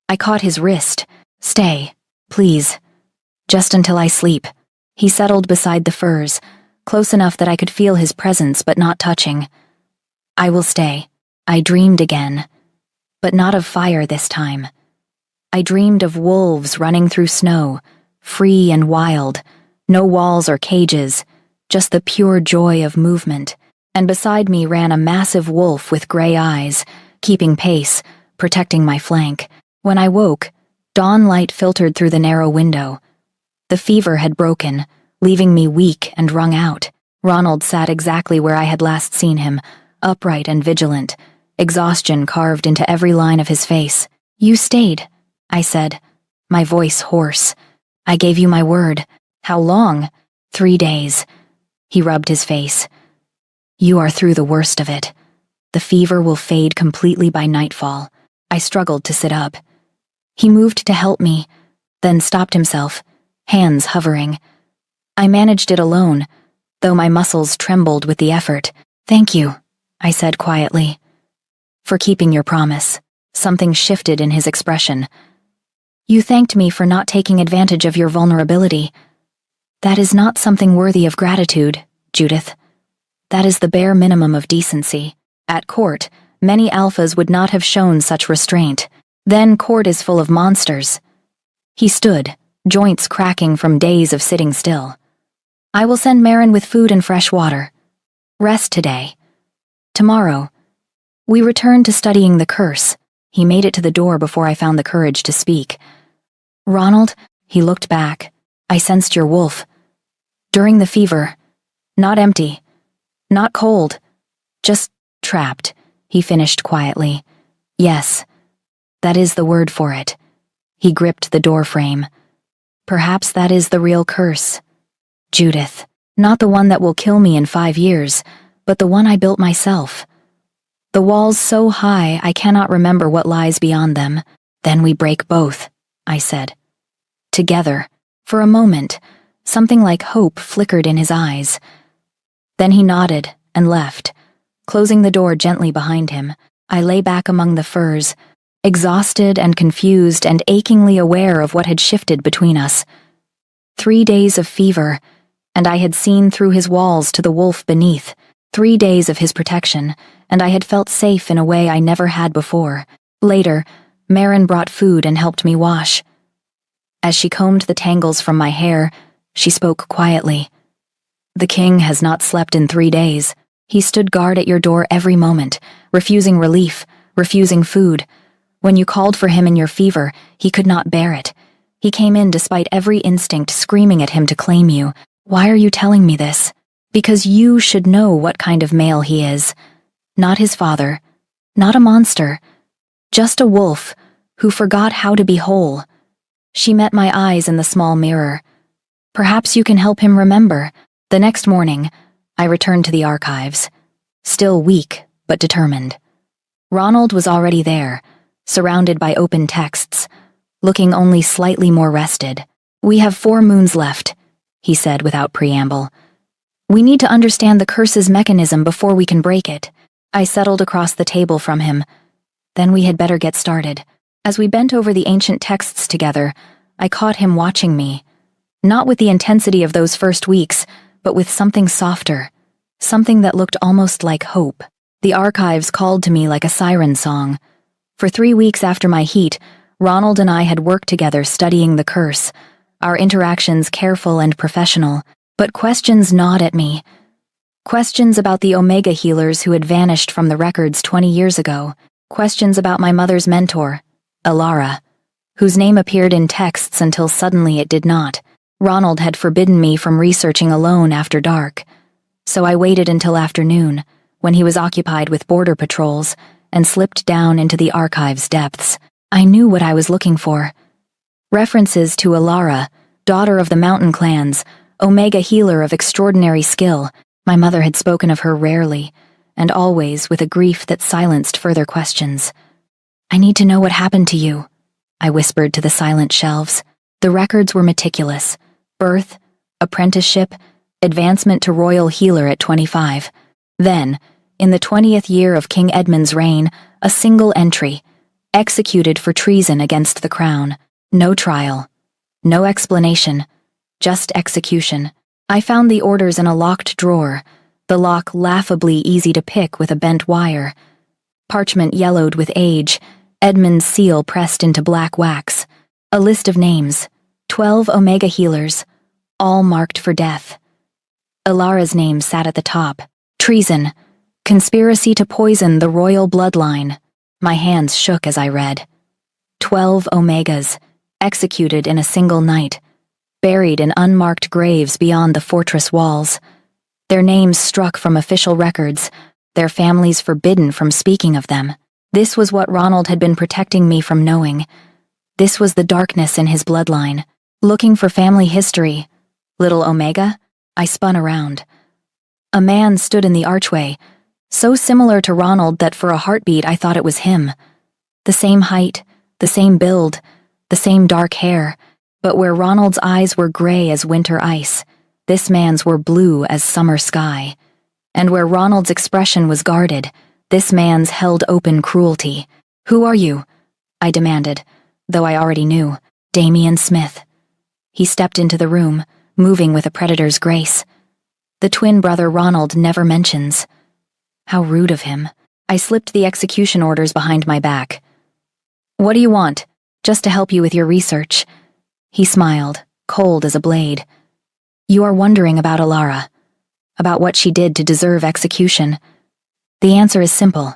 I caught his wrist. Stay, please. Just until I sleep. He settled beside the furs, close enough that I could feel his presence but not touching. I will stay. I dreamed again. But not of fire this time. I dreamed of wolves running through snow, free and wild, no walls or cages, just the pure joy of movement, and beside me ran a massive wolf with gray eyes, keeping pace, protecting my flank. When I woke, dawn light filtered through the narrow window. The fever had broken, leaving me weak and wrung out. Ronald sat exactly where I had last seen him, upright and vigilant, exhaustion carved into every line of his face. You stayed, I said, my voice hoarse. I gave you my word. How long? 3 days. He rubbed his face. You are through the worst of it. The fever will fade completely by nightfall. I struggled to sit up. He moved to help me, then stopped himself, hands hovering. I managed it alone, though my muscles trembled with the effort. Thank you, I said quietly. For keeping your promise. Something shifted in his expression. You thanked me for not taking advantage of your vulnerability. That is not something worthy of gratitude, Judith. That is the bare minimum of decency. At court, many alphas would not have shown such restraint. Then court is full of monsters. He stood, joints cracking from days of sitting still. I will send Marin with food and fresh water. Rest today. Tomorrow. We return to studying the curse. He made it to the door before I found the courage to speak. Ronald, he looked back. I sensed your wolf. During the fever. Not empty. Not cold. Just trapped, he finished quietly. Yes, that is the word for it. He gripped the door frame. Perhaps that is the real curse. Judith. Not the one that will kill me in 5 years, but the one I built myself. The walls so high I cannot remember what lies beyond them. Then we break both, I said. Together. For a moment, something like hope flickered in his eyes. Then he nodded and left, closing the door gently behind him. I lay back among the furs, exhausted and confused and achingly aware of what had shifted between us. 3 days of fever, and I had seen through his walls to the wolf beneath. 3 days of his protection, and I had felt safe in a way I never had before. Later, Marin brought food and helped me wash. As she combed the tangles from my hair, she spoke quietly. The king has not slept in 3 days. He stood guard at your door every moment, refusing relief, refusing food. When you called for him in your fever, he could not bear it. He came in despite every instinct screaming at him to claim you. Why are you telling me this? Because you should know what kind of male he is. Not his father. Not a monster. Just a wolf who forgot how to be whole. She met my eyes in the small mirror. Perhaps you can help him remember. The next morning, I returned to the archives. Still weak, but determined. Ronald was already there, surrounded by open texts, looking only slightly more rested. We have 4 moons left, he said without preamble. We need to understand the curse's mechanism before we can break it. I settled across the table from him. Then we had better get started. As we bent over the ancient texts together, I caught him watching me. Not with the intensity of those first weeks, but with something softer. Something that looked almost like hope. The archives called to me like a siren song. For 3 weeks after my heat, Ronald and I had worked together studying the curse, our interactions careful and professional, but questions gnawed at me. Questions about the Omega healers who had vanished from the records 20 years ago. Questions about my mother's mentor, Alara, whose name appeared in texts until suddenly it did not. Ronald had forbidden me from researching alone after dark, so I waited until afternoon, when he was occupied with border patrols, and slipped down into the archive's depths. I knew what I was looking for. References to Alara, daughter of the mountain clans, Omega healer of extraordinary skill. My mother had spoken of her rarely, and always with a grief that silenced further questions. I need to know what happened to you, I whispered to the silent shelves. The records were meticulous. Birth, apprenticeship, advancement to royal healer at 25. Then, in the 20th year of King Edmund's reign, a single entry, executed for treason against the crown. No trial. No explanation. Just execution. I found the orders in a locked drawer, the lock laughably easy to pick with a bent wire. Parchment yellowed with age, Edmund's seal pressed into black wax. A list of names, 12 Omega healers, all marked for death. Alara's name sat at the top. Treason. Conspiracy to poison the royal bloodline. My hands shook as I read. 12 Omegas, executed in a single night, buried in unmarked graves beyond the fortress walls. Their names struck from official records, their families forbidden from speaking of them. This was what Ronald had been protecting me from knowing. This was the darkness in his bloodline. Looking for family history. Little Omega? I spun around. A man stood in the archway, so similar to Ronald that for a heartbeat I thought it was him. The same height, the same build, the same dark hair, but where Ronald's eyes were gray as winter ice, this man's were blue as summer sky. And where Ronald's expression was guarded, this man's held open cruelty. Who are you? I demanded, though I already knew. Damian Smith. He stepped into the room, moving with a predator's grace. The twin brother Ronald never mentions. How rude of him. I slipped the execution orders behind my back. What do you want? Just to help you with your research. He smiled, cold as a blade. You are wondering about Alara, about what she did to deserve execution. The answer is simple.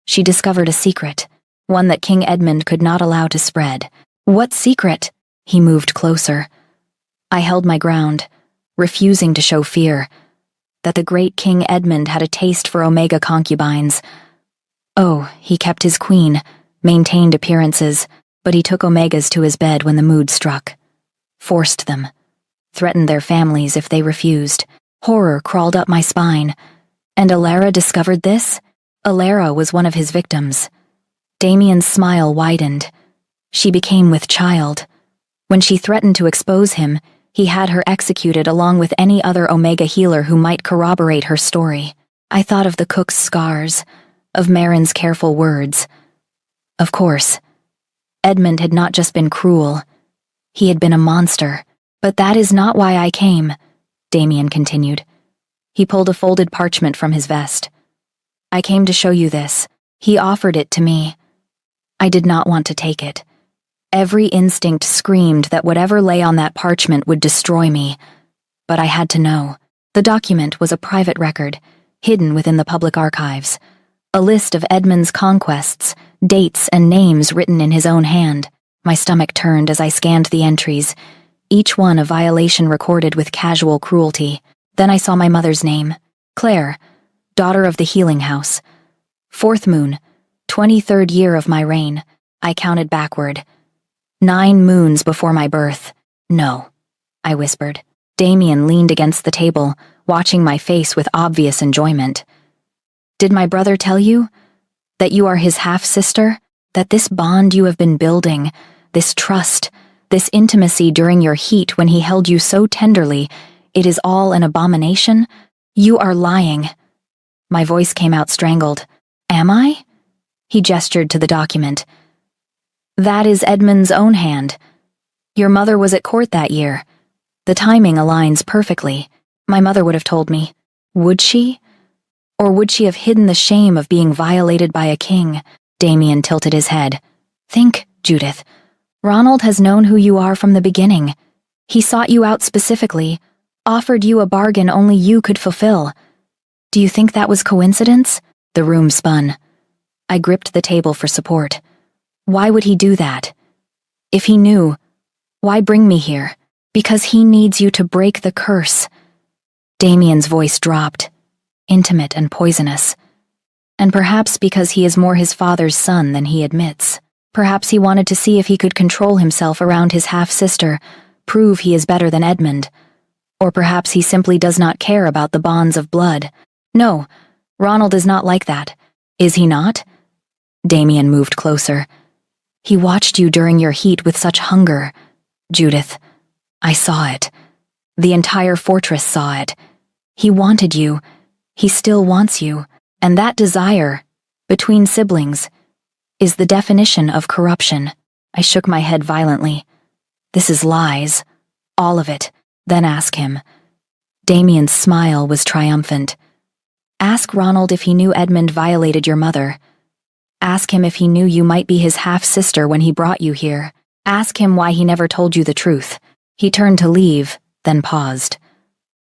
She discovered a secret, one that King Edmund could not allow to spread. What secret? He moved closer. I held my ground, refusing to show fear, that the great King Edmund had a taste for Omega concubines. Oh, he kept his queen, maintained appearances, but he took Omegas to his bed when the mood struck. forced them, threatened their families if they refused. Horror crawled up my spine. And Alara discovered this? Alara was one of his victims. Damien's smile widened. She became with child. When she threatened to expose him, he had her executed along with any other Omega healer who might corroborate her story. I thought of the cook's scars, of Marin's careful words. Of course, Edmund had not just been cruel. He had been a monster. But that is not why I came, Damien continued. He pulled a folded parchment from his vest. I came to show you this. He offered it to me. I did not want to take it. Every instinct screamed that whatever lay on that parchment would destroy me. But I had to know. The document was a private record, hidden within the public archives. A list of Edmund's conquests, dates and names written in his own hand. My stomach turned as I scanned the entries, each one a violation recorded with casual cruelty. Then I saw my mother's name. Claire, daughter of the Healing House. 4th moon, 23rd year of my reign. I counted backward. 9 moons before my birth. No, I whispered. Damien leaned against the table, watching my face with obvious enjoyment. Did my brother tell you? That you are his half-sister? That this bond you have been building, this trust, this intimacy during your heat when he held you so tenderly, it is all an abomination? You are lying. My voice came out strangled. Am I? He gestured to the document. That is Edmund's own hand. Your mother was at court that year. The timing aligns perfectly. My mother would have told me. Would she? Or would she have hidden the shame of being violated by a king? Damien tilted his head. Think, Judith. Ronald has known who you are from the beginning. He sought you out specifically, offered you a bargain only you could fulfill. Do you think that was coincidence? The room spun. I gripped the table for support. Why would he do that? If he knew, why bring me here? Because he needs you to break the curse. Damien's voice dropped, intimate and poisonous. And perhaps because he is more his father's son than he admits. Perhaps he wanted to see if he could control himself around his half-sister, prove he is better than Edmund. Or perhaps he simply does not care about the bonds of blood. No, Ronald is not like that. Is he not? Damien moved closer. He watched you during your heat with such hunger. Judith, I saw it. The entire fortress saw it. He wanted you. He still wants you. And that desire, between siblings, is the definition of corruption. I shook my head violently. This is lies. All of it. Then ask him. Damien's smile was triumphant. Ask Ronald if he knew Edmund violated your mother. Ask him if he knew you might be his half-sister when he brought you here. Ask him why he never told you the truth. He turned to leave, then paused.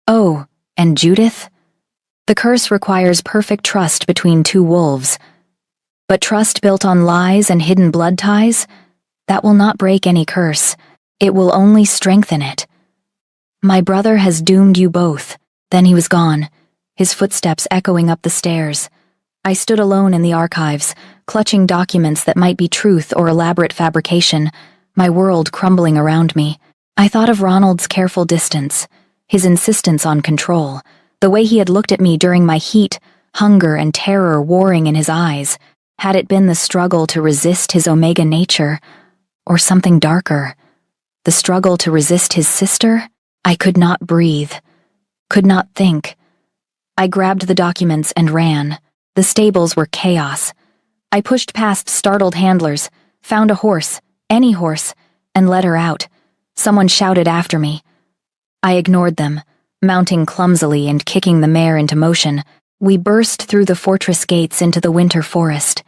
Oh, and Judith? The curse requires perfect trust between 2 wolves. But trust built on lies and hidden blood ties? That will not break any curse. It will only strengthen it. My brother has doomed you both. Then he was gone, his footsteps echoing up the stairs. I stood alone in the archives, clutching documents that might be truth or elaborate fabrication, my world crumbling around me. I thought of Ronald's careful distance, his insistence on control, the way he had looked at me during my heat, hunger and terror warring in his eyes. Had it been the struggle to resist his Omega nature, or something darker? The struggle to resist his sister? I could not breathe, could not think. I grabbed the documents and ran. The stables were chaos. I pushed past startled handlers, found a horse, any horse, and led her out. Someone shouted after me. I ignored them, mounting clumsily and kicking the mare into motion. We burst through the fortress gates into the winter forest.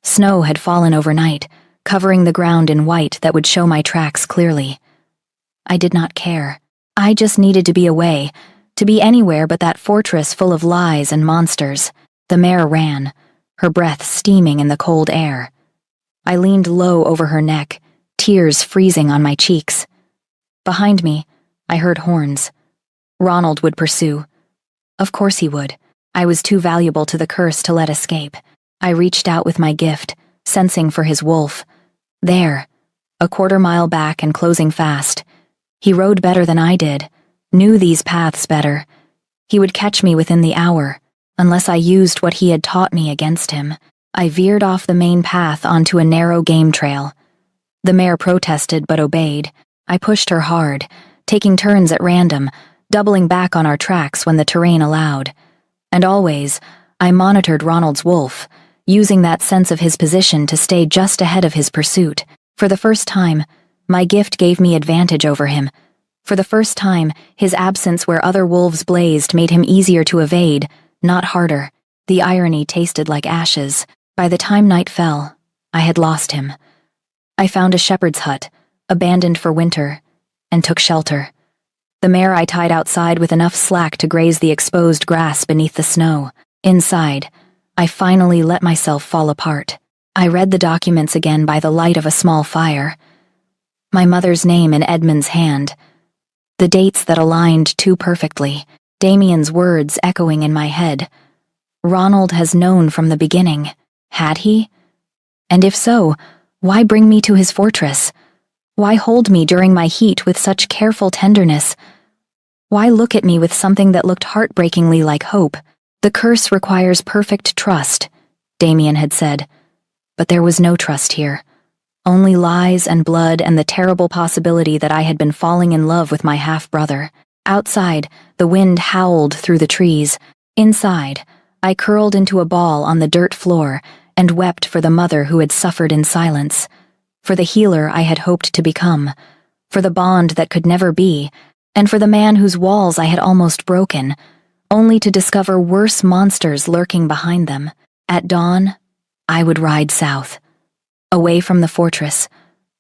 Snow had fallen overnight, covering the ground in white that would show my tracks clearly. I did not care. I just needed to be away, to be anywhere but that fortress full of lies and monsters. The mare ran, her breath steaming in the cold air. I leaned low over her neck, tears freezing on my cheeks. Behind me, I heard horns. Ronald would pursue. Of course he would. I was too valuable to the curse to let escape. I reached out with my gift, sensing for his wolf. There, a quarter mile back and closing fast. He rode better than I did, knew these paths better. He would catch me within the hour, unless I used what he had taught me against him. I veered off the main path onto a narrow game trail. The mare protested but obeyed. I pushed her hard, taking turns at random, doubling back on our tracks when the terrain allowed. And always, I monitored Ronald's wolf, using that sense of his position to stay just ahead of his pursuit. For the first time, my gift gave me advantage over him. For the first time, his absence where other wolves blazed made him easier to evade, not harder. The irony tasted like ashes. By the time night fell, I had lost him. I found a shepherd's hut, abandoned for winter, and took shelter. The mare I tied outside with enough slack to graze the exposed grass beneath the snow. Inside, I finally let myself fall apart. I read the documents again by the light of a small fire. My mother's name in Edmund's hand. The dates that aligned too perfectly. Damien's words echoing in my head. Ronald has known from the beginning. Had he? And if so, why bring me to his fortress? Why hold me during my heat with such careful tenderness? Why look at me with something that looked heartbreakingly like hope? The curse requires perfect trust, Damien had said. But there was no trust here. Only lies and blood and the terrible possibility that I had been falling in love with my half-brother. Outside, the wind howled through the trees. Inside, I curled into a ball on the dirt floor and wept for the mother who had suffered in silence, for the healer I had hoped to become, for the bond that could never be, and for the man whose walls I had almost broken, only to discover worse monsters lurking behind them. At dawn, I would ride south, away from the fortress,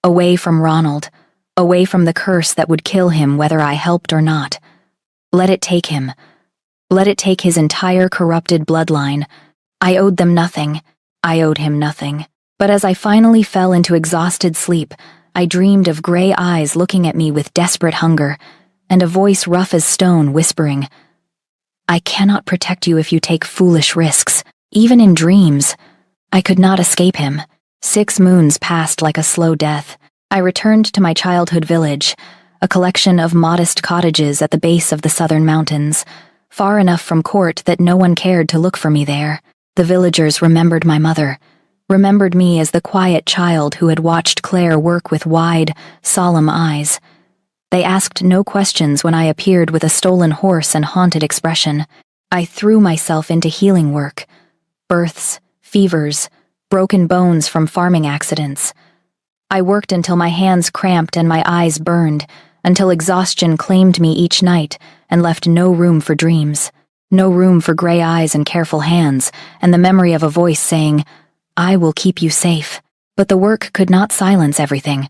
away from Ronald, away from the curse that would kill him whether I helped or not. Let it take him. Let it take his entire corrupted bloodline. I owed them nothing. I owed him nothing. But as I finally fell into exhausted sleep, I dreamed of gray eyes looking at me with desperate hunger, and a voice rough as stone whispering, "I cannot protect you if you take foolish risks, even in dreams." I could not escape him. 6 moons passed like a slow death. I returned to my childhood village, a collection of modest cottages at the base of the southern mountains, far enough from court that no one cared to look for me there. The villagers remembered my mother, remembered me as the quiet child who had watched Claire work with wide, solemn eyes. They asked no questions when I appeared with a stolen horse and haunted expression. I threw myself into healing work. Births, fevers, broken bones from farming accidents. I worked until my hands cramped and my eyes burned, until exhaustion claimed me each night and left no room for dreams. No room for gray eyes and careful hands, and the memory of a voice saying, "I will keep you safe." But the work could not silence everything.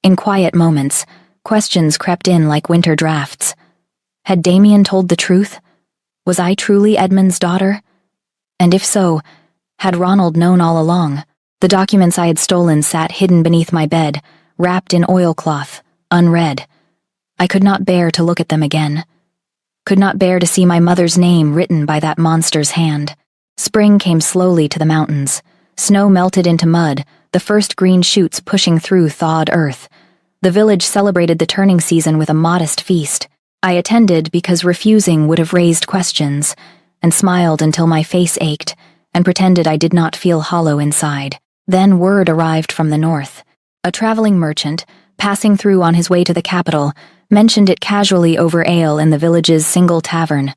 In quiet moments, questions crept in like winter drafts. Had Damien told the truth? Was I truly Edmund's daughter? And if so, had Ronald known all along? The documents I had stolen sat hidden beneath my bed, wrapped in oilcloth, unread. I could not bear to look at them again. Could not bear to see my mother's name written by that monster's hand. Spring came slowly to the mountains. Snow melted into mud, the first green shoots pushing through thawed earth. The village celebrated the turning season with a modest feast. I attended because refusing would have raised questions, and smiled until my face ached, and pretended I did not feel hollow inside. Then word arrived from the north. A traveling merchant, passing through on his way to the capital, mentioned it casually over ale in the village's single tavern.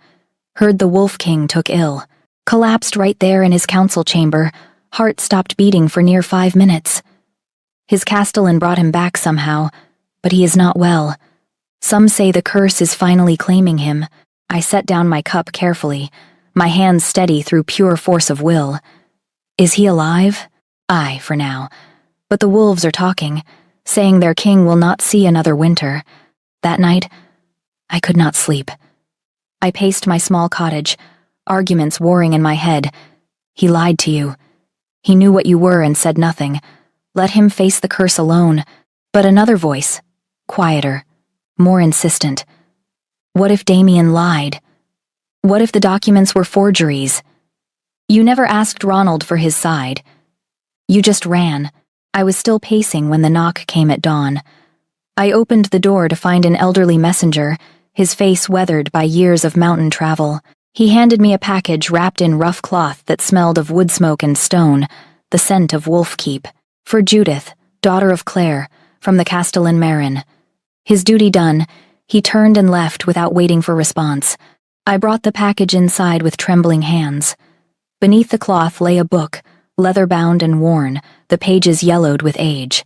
Heard the Wolf King took ill. Collapsed right there in his council chamber. Heart stopped beating for near 5 minutes. His castellan brought him back somehow, but he is not well. Some say the curse is finally claiming him. I set down my cup carefully, my hands steady through pure force of will. Is he alive? Aye, for now. But the wolves are talking, saying their king will not see another winter. That night, I could not sleep. I paced my small cottage, arguments warring in my head. He lied to you. He knew what you were and said nothing. Let him face the curse alone. But another voice, quieter, more insistent. What if Damien lied? What if the documents were forgeries? You never asked Ronald for his side. You just ran. I was still pacing when the knock came at dawn. I opened the door to find an elderly messenger, his face weathered by years of mountain travel. He handed me a package wrapped in rough cloth that smelled of wood smoke and stone, the scent of wolf keep. For Judith, daughter of Claire, from the Castellan Marin. His duty done, he turned and left without waiting for response. I brought the package inside with trembling hands. Beneath the cloth lay a book, leather-bound and worn, the pages yellowed with age.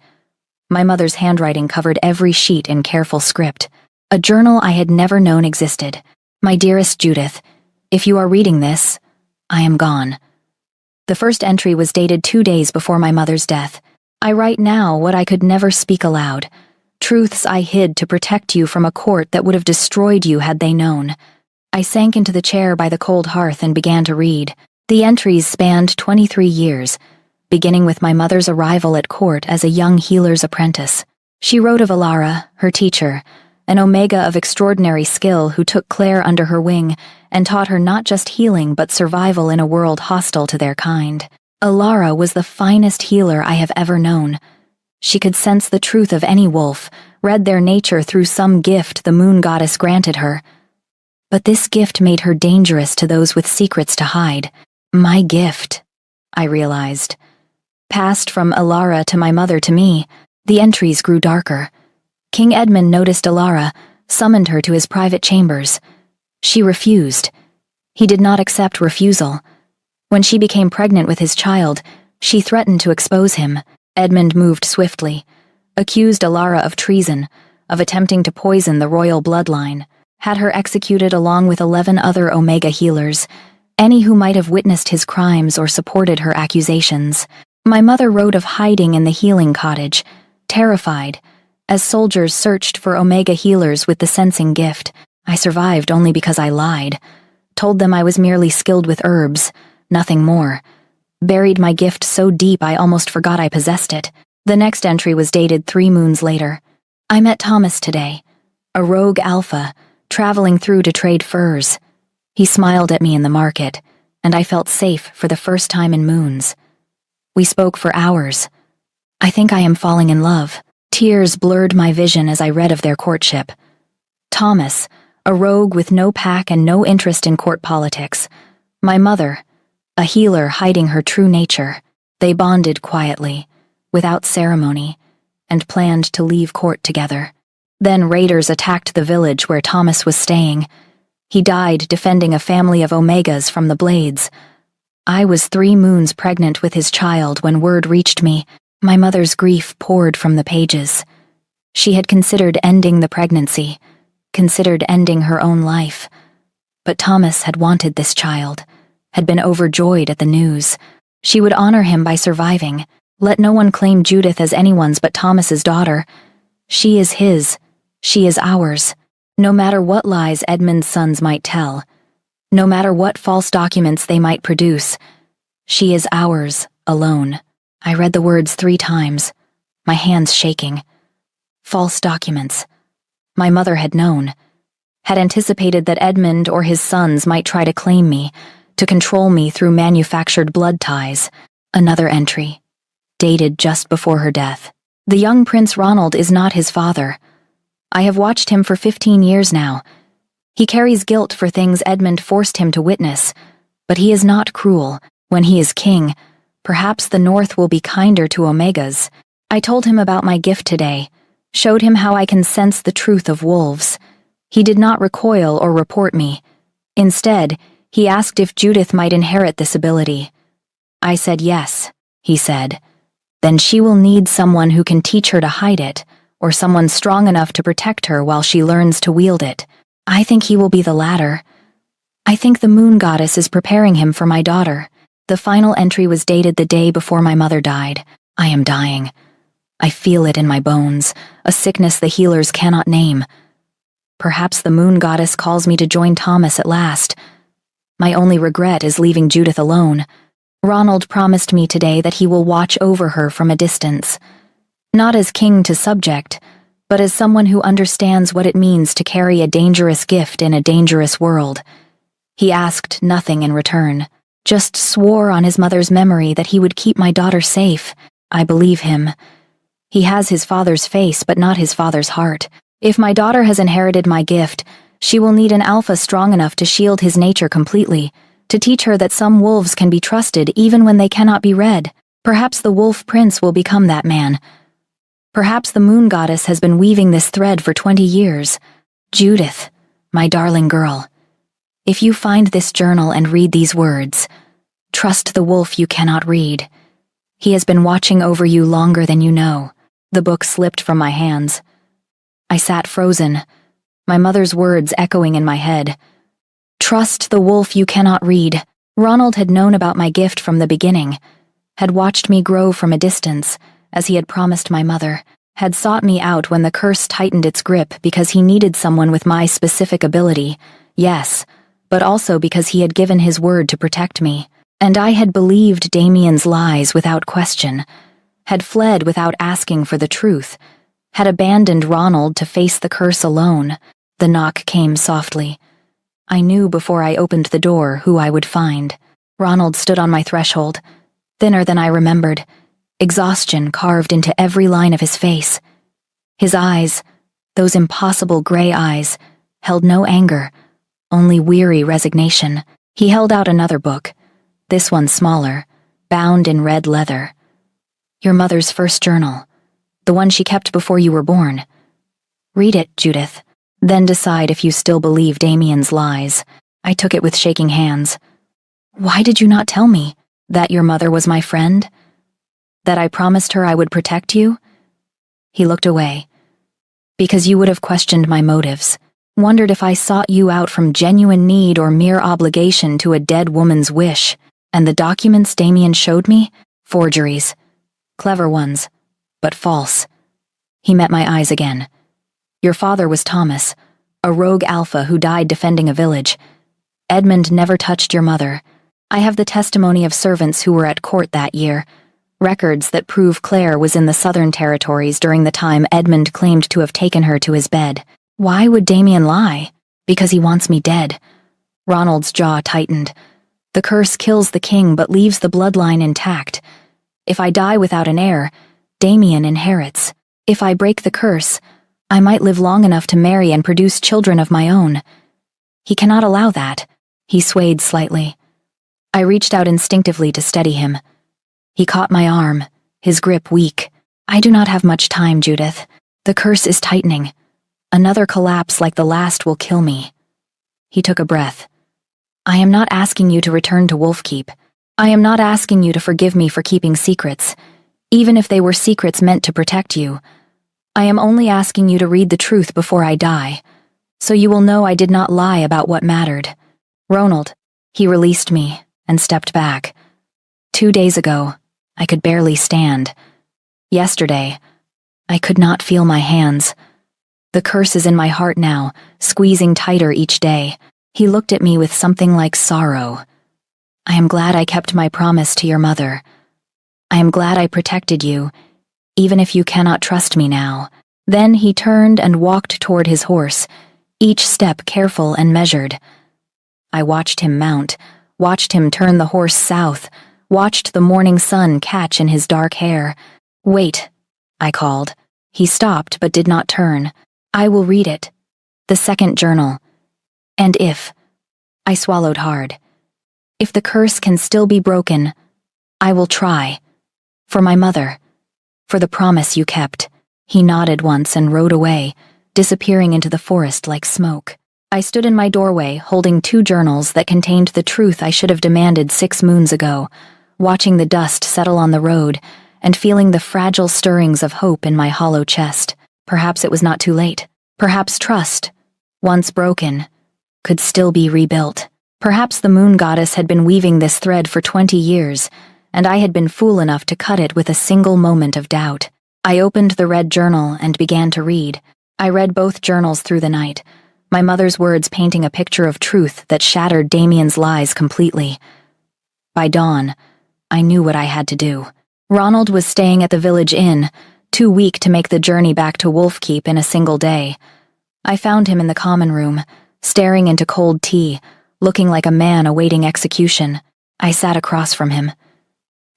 My mother's handwriting covered every sheet in careful script. A journal I had never known existed. My dearest Judith, if you are reading this, I am gone. The first entry was dated 2 days before my mother's death. I write now what I could never speak aloud. Truths I hid to protect you from a court that would have destroyed you had they known. I sank into the chair by the cold hearth and began to read. The entries spanned 23 years, beginning with my mother's arrival at court as a young healer's apprentice. She wrote of Alara, her teacher, an Omega of extraordinary skill who took Claire under her wing and taught her not just healing but survival in a world hostile to their kind. Alara was the finest healer I have ever known. She could sense the truth of any wolf, read their nature through some gift the moon goddess granted her. But this gift made her dangerous to those with secrets to hide. My gift, I realized. Passed from Alara to my mother to me, the entries grew darker. King Edmund noticed Alara, summoned her to his private chambers. She refused. He did not accept refusal. When she became pregnant with his child, she threatened to expose him. Edmund moved swiftly, accused Alara of treason, of attempting to poison the royal bloodline, had her executed along with 11 other Omega healers, any who might have witnessed his crimes or supported her accusations. My mother wrote of hiding in the healing cottage, terrified. As soldiers searched for Omega healers with the sensing gift, I survived only because I lied, told them I was merely skilled with herbs, nothing more. Buried my gift so deep I almost forgot I possessed it. The next entry was dated 3 moons later. I met Thomas today, a rogue alpha, traveling through to trade furs. He smiled at me in the market, and I felt safe for the first time in moons. We spoke for hours. I think I am falling in love. Tears blurred my vision as I read of their courtship. Thomas, a rogue with no pack and no interest in court politics. My mother, a healer hiding her true nature. They bonded quietly, without ceremony, and planned to leave court together. Then raiders attacked the village where Thomas was staying. He died defending a family of Omegas from the Blades. I was 3 moons pregnant with his child when word reached me. My mother's grief poured from the pages. She had considered ending the pregnancy, considered ending her own life. But Thomas had wanted this child, had been overjoyed at the news. She would honor him by surviving. Let no one claim Judith as anyone's but Thomas's daughter. She is his. She is ours. No matter what lies Edmund's sons might tell, no matter what false documents they might produce, she is ours, alone. I read the words 3 times, my hands shaking. False documents. My mother had known, had anticipated that Edmund or his sons might try to claim me, to control me through manufactured blood ties. Another entry, dated just before her death. The young Prince Ronald is not his father. I have watched him for 15 years now. He carries guilt for things Edmund forced him to witness, but he is not cruel. When he is king, perhaps the North will be kinder to Omegas. I told him about my gift today, showed him how I can sense the truth of wolves. He did not recoil or report me. Instead, he asked if Judith might inherit this ability. I said yes, he said. Then she will need someone who can teach her to hide it, or someone strong enough to protect her while she learns to wield it. I think he will be the latter. I think the moon goddess is preparing him for my daughter. The final entry was dated the day before my mother died. I am dying. I feel it in my bones, a sickness the healers cannot name. Perhaps the moon goddess calls me to join Thomas at last. My only regret is leaving Judith alone. Ronald promised me today that he will watch over her from a distance. Not as king to subject, but as someone who understands what it means to carry a dangerous gift in a dangerous world. He asked nothing in return, just swore on his mother's memory that he would keep my daughter safe. I believe him. He has his father's face, but not his father's heart. If my daughter has inherited my gift, she will need an alpha strong enough to shield his nature completely, to teach her that some wolves can be trusted even when they cannot be read. Perhaps the wolf prince will become that man. Perhaps the moon goddess has been weaving this thread for 20 years. Judith, my darling girl, if you find this journal and read these words, trust the wolf you cannot read. He has been watching over you longer than you know. The book slipped from my hands. I sat frozen, my mother's words echoing in my head. Trust the wolf you cannot read. Ronald had known about my gift from the beginning, had watched me grow from a distance, as he had promised my mother, had sought me out when the curse tightened its grip because he needed someone with my specific ability, yes, but also because he had given his word to protect me. And I had believed Damien's lies without question, had fled without asking for the truth, had abandoned Ronald to face the curse alone. The knock came softly. I knew before I opened the door who I would find. Ronald stood on my threshold, thinner than I remembered, exhaustion carved into every line of his face. His eyes, those impossible gray eyes, held no anger, only weary resignation. He held out another book, this one smaller, bound in red leather. Your mother's first journal, the one she kept before you were born. Read it, Judith, then decide if you still believe Damien's lies. I took it with shaking hands. Why did you not tell me that your mother was my friend? That I promised her I would protect you? He looked away. Because you would have questioned my motives, wondered if I sought you out from genuine need or mere obligation to a dead woman's wish. And the documents Damien showed me? Forgeries. Clever ones, but false. He met my eyes again. Your father was Thomas, a rogue alpha who died defending a village. Edmund never touched your mother. I have the testimony of servants who were at court that year, records that prove Claire was in the Southern Territories during the time Edmund claimed to have taken her to his bed. Why would Damien lie? Because he wants me dead. Ronald's jaw tightened. The curse kills the king but leaves the bloodline intact. If I die without an heir, Damien inherits. If I break the curse, I might live long enough to marry and produce children of my own. He cannot allow that. He swayed slightly. I reached out instinctively to steady him. He caught my arm, his grip weak. I do not have much time, Judith. The curse is tightening. Another collapse like the last will kill me. He took a breath. I am not asking you to return to Wolfkeep. I am not asking you to forgive me for keeping secrets, even if they were secrets meant to protect you. I am only asking you to read the truth before I die, so you will know I did not lie about what mattered. Ronald, he released me and stepped back. 2 days ago, I could barely stand. Yesterday, I could not feel my hands. The curse is in my heart now, squeezing tighter each day. He looked at me with something like sorrow. I am glad I kept my promise to your mother. I am glad I protected you, even if you cannot trust me now. Then he turned and walked toward his horse, each step careful and measured. I watched him mount, watched him turn the horse south, watched the morning sun catch in his dark hair. Wait, I called. He stopped but did not turn. I will read it. The second journal. And if, I swallowed hard, if the curse can still be broken, I will try. For my mother. For the promise you kept. He nodded once and rode away, disappearing into the forest like smoke. I stood in my doorway, holding 2 journals that contained the truth I should have demanded 6 moons ago, watching the dust settle on the road, and feeling the fragile stirrings of hope in my hollow chest. Perhaps it was not too late. Perhaps trust, once broken, could still be rebuilt. Perhaps the moon goddess had been weaving this thread for 20 years, and I had been fool enough to cut it with a single moment of doubt. I opened the red journal and began to read. I read both journals through the night, my mother's words painting a picture of truth that shattered Damien's lies completely. By dawn, I knew what I had to do. Ronald was staying at the village inn, too weak to make the journey back to Wolfkeep in a single day. I found him in the common room, staring into cold tea, looking like a man awaiting execution. I sat across from him.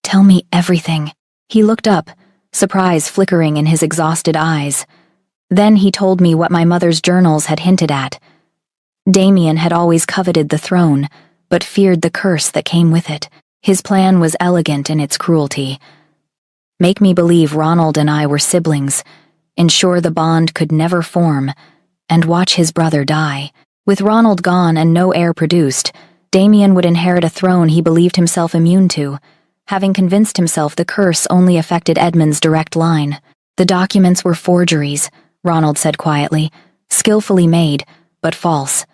Tell me everything. He looked up, surprise flickering in his exhausted eyes. Then he told me what my mother's journals had hinted at. Damien had always coveted the throne, but feared the curse that came with it. His plan was elegant in its cruelty. Make me believe Ronald and I were siblings, ensure the bond could never form, and watch his brother die. With Ronald gone and no heir produced, Damien would inherit a throne he believed himself immune to, having convinced himself the curse only affected Edmund's direct line. The documents were forgeries, Ronald said quietly, skillfully made, but false.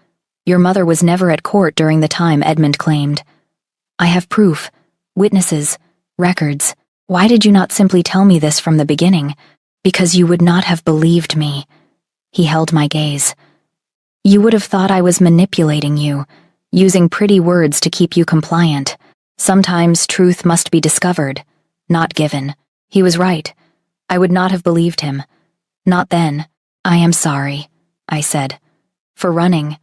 Your mother was never at court during the time Edmund claimed. I have proof, witnesses, records. Why did you not simply tell me this from the beginning? Because you would not have believed me. He held my gaze. You would have thought I was manipulating you, using pretty words to keep you compliant. Sometimes truth must be discovered, not given. He was right. I would not have believed him. Not then. I am sorry, I said. For running.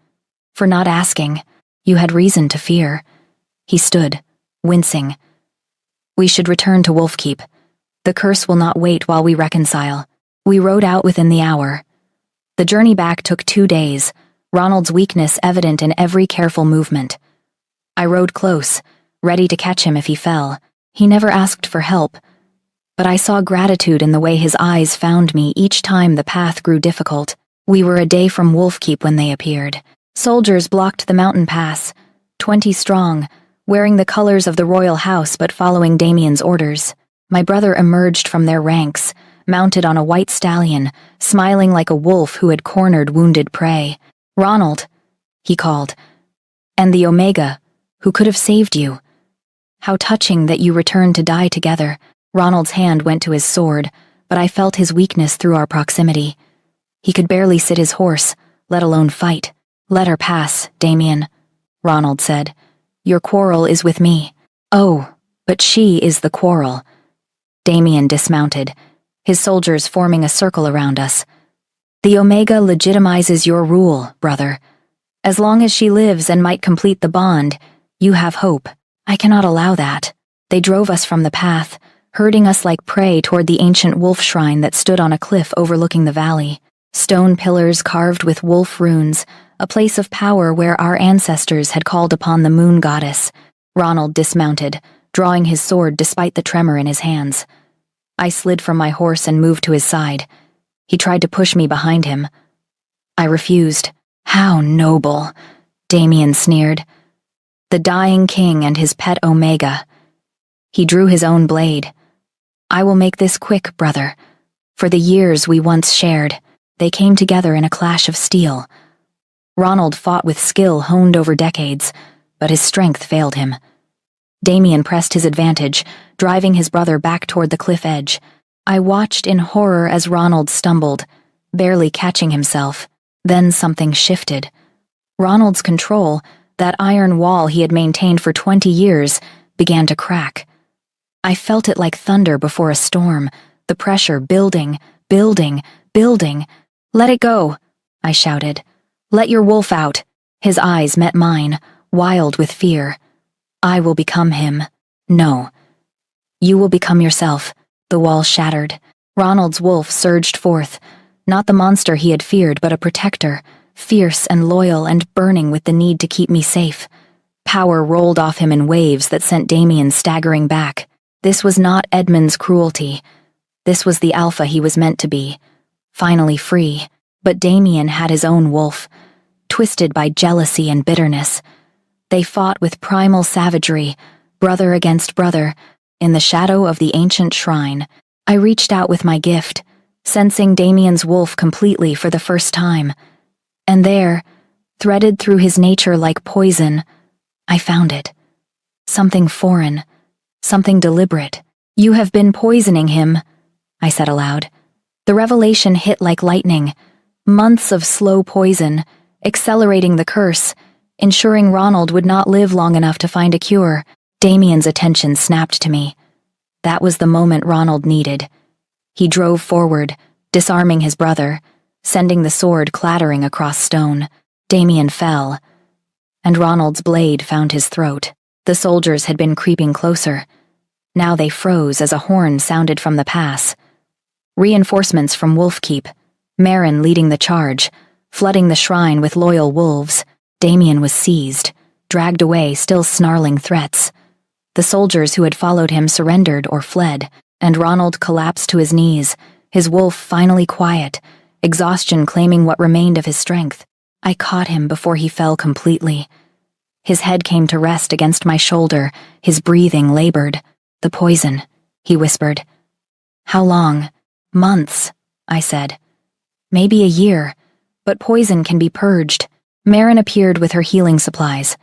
For not asking. You had reason to fear. He stood, wincing. We should return to Wolfkeep. The curse will not wait while we reconcile. We rode out within the hour. The journey back took 2 days, Ronald's weakness evident in every careful movement. I rode close, ready to catch him if he fell. He never asked for help, but I saw gratitude in the way his eyes found me each time the path grew difficult. We were a day from Wolfkeep when they appeared. Soldiers blocked the mountain pass, 20 strong, wearing the colors of the royal house but following Damien's orders. My brother emerged from their ranks, mounted on a white stallion, smiling like a wolf who had cornered wounded prey. Ronald, he called, and the Omega, who could have saved you. How touching that you returned to die together. Ronald's hand went to his sword, but I felt his weakness through our proximity. He could barely sit his horse, let alone fight. Let her pass, Damien, Ronald said. Your quarrel is with me. Oh, but she is the quarrel. Damien dismounted, his soldiers forming a circle around us. The Omega legitimizes your rule, brother. As long as she lives and might complete the bond, you have hope. I cannot allow that. They drove us from the path, herding us like prey toward the ancient wolf shrine that stood on a cliff overlooking the valley. Stone pillars carved with wolf runes, a place of power where our ancestors had called upon the moon goddess. Ronald dismounted, drawing his sword despite the tremor in his hands. I slid from my horse and moved to his side. He tried to push me behind him. I refused. How noble, Damien sneered. The dying king and his pet Omega. He drew his own blade. I will make this quick, brother. For the years we once shared, they came together in a clash of steel. Ronald fought with skill honed over decades, but his strength failed him. Damien pressed his advantage, driving his brother back toward the cliff edge. I watched in horror as Ronald stumbled, barely catching himself. Then something shifted. Ronald's control, that iron wall he had maintained for 20 years, began to crack. I felt it like thunder before a storm, the pressure building, building, building. Let it go, I shouted. Let your wolf out. His eyes met mine, wild with fear. I will become him. No. You will become yourself. The wall shattered. Ronald's wolf surged forth, not the monster he had feared, but a protector, fierce and loyal and burning with the need to keep me safe. Power rolled off him in waves that sent Damien staggering back. This was not Edmund's cruelty. This was the alpha he was meant to be. Finally free, but Damien had his own wolf, twisted by jealousy and bitterness. They fought with primal savagery, brother against brother, in the shadow of the ancient shrine. I reached out with my gift, sensing Damien's wolf completely for the first time. And there, threaded through his nature like poison, I found it. Something foreign, something deliberate. You have been poisoning him, I said aloud. The revelation hit like lightning. Months of slow poison, accelerating the curse, ensuring Ronald would not live long enough to find a cure. Damien's attention snapped to me. That was the moment Ronald needed. He drove forward, disarming his brother, sending the sword clattering across stone. Damien fell, and Ronald's blade found his throat. The soldiers had been creeping closer. Now they froze as a horn sounded from the pass. Reinforcements from Wolfkeep, Marin leading the charge, flooding the shrine with loyal wolves. Damien was seized, dragged away, still snarling threats. The soldiers who had followed him surrendered or fled, and Ronald collapsed to his knees, his wolf finally quiet, exhaustion claiming what remained of his strength. I caught him before he fell completely. His head came to rest against my shoulder, his breathing labored. "The poison," he whispered. "How long?" "Months," I said. "Maybe a year, but poison can be purged." Marin appeared with her healing supplies.